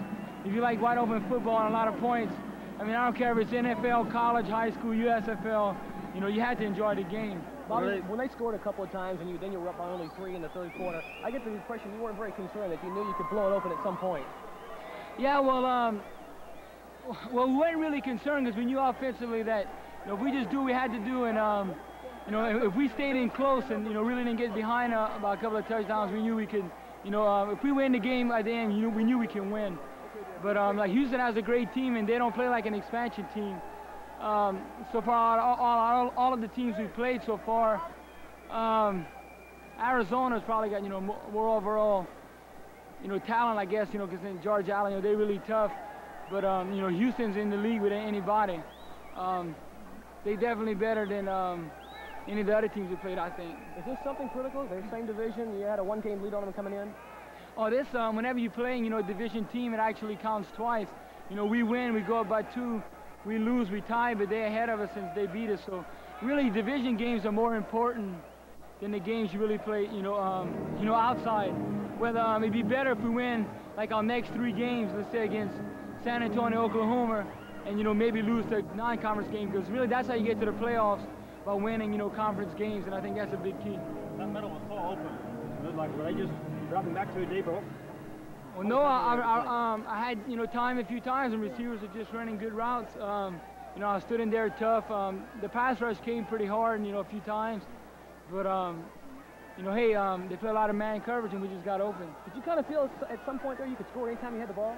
If you like wide open football and a lot of points, I mean, I don't care if it's NFL, college, high school, USFL, you know, you had to enjoy the game. Bobby, when they scored a couple of times and then you were up by only 3 in the third quarter, I get the impression you weren't very concerned, that you knew you could blow it open at some point. Yeah, well, we weren't really concerned because we knew offensively that, you know, if we just do what we had to do, and you know, if we stayed in close and, you know, really didn't get behind by a couple of touchdowns, we knew we could, you know, if we win the game at the end, you know, we knew we can win. But like Houston has a great team, and they don't play like an expansion team. so far, all of the teams we played so far, Arizona's probably got, you know, more overall, you know, talent, I guess, you know, because in George Allen, you know, they're really tough. But, you know, Houston's in the league with anybody. They're definitely better than any of the other teams we played, I think. Is this something critical? They're same division. You had a one-game lead on them coming in. Oh, this, whenever you're playing, you know, a division team, it actually counts twice. You know, we win, we go up by 2. We lose, we tie, but they're ahead of us since they beat us. So, really, division games are more important than the games you really play, you know, outside. Whether it'd be better if we win, like our next 3 games, let's say against San Antonio, Oklahoma, and, you know, maybe lose the non-conference game, because really that's how you get to the playoffs, by winning, you know, conference games, and I think that's a big key. That middle was so open. It was like, were they just dropping back too deep? Well, no, I had, you know, time a few times, and receivers are just running good routes. You know, I stood in there tough. The pass rush came pretty hard, you know, a few times, but you know, hey, they play a lot of man coverage, and we just got open. Did you kind of feel at some point there you could score anytime you had the ball?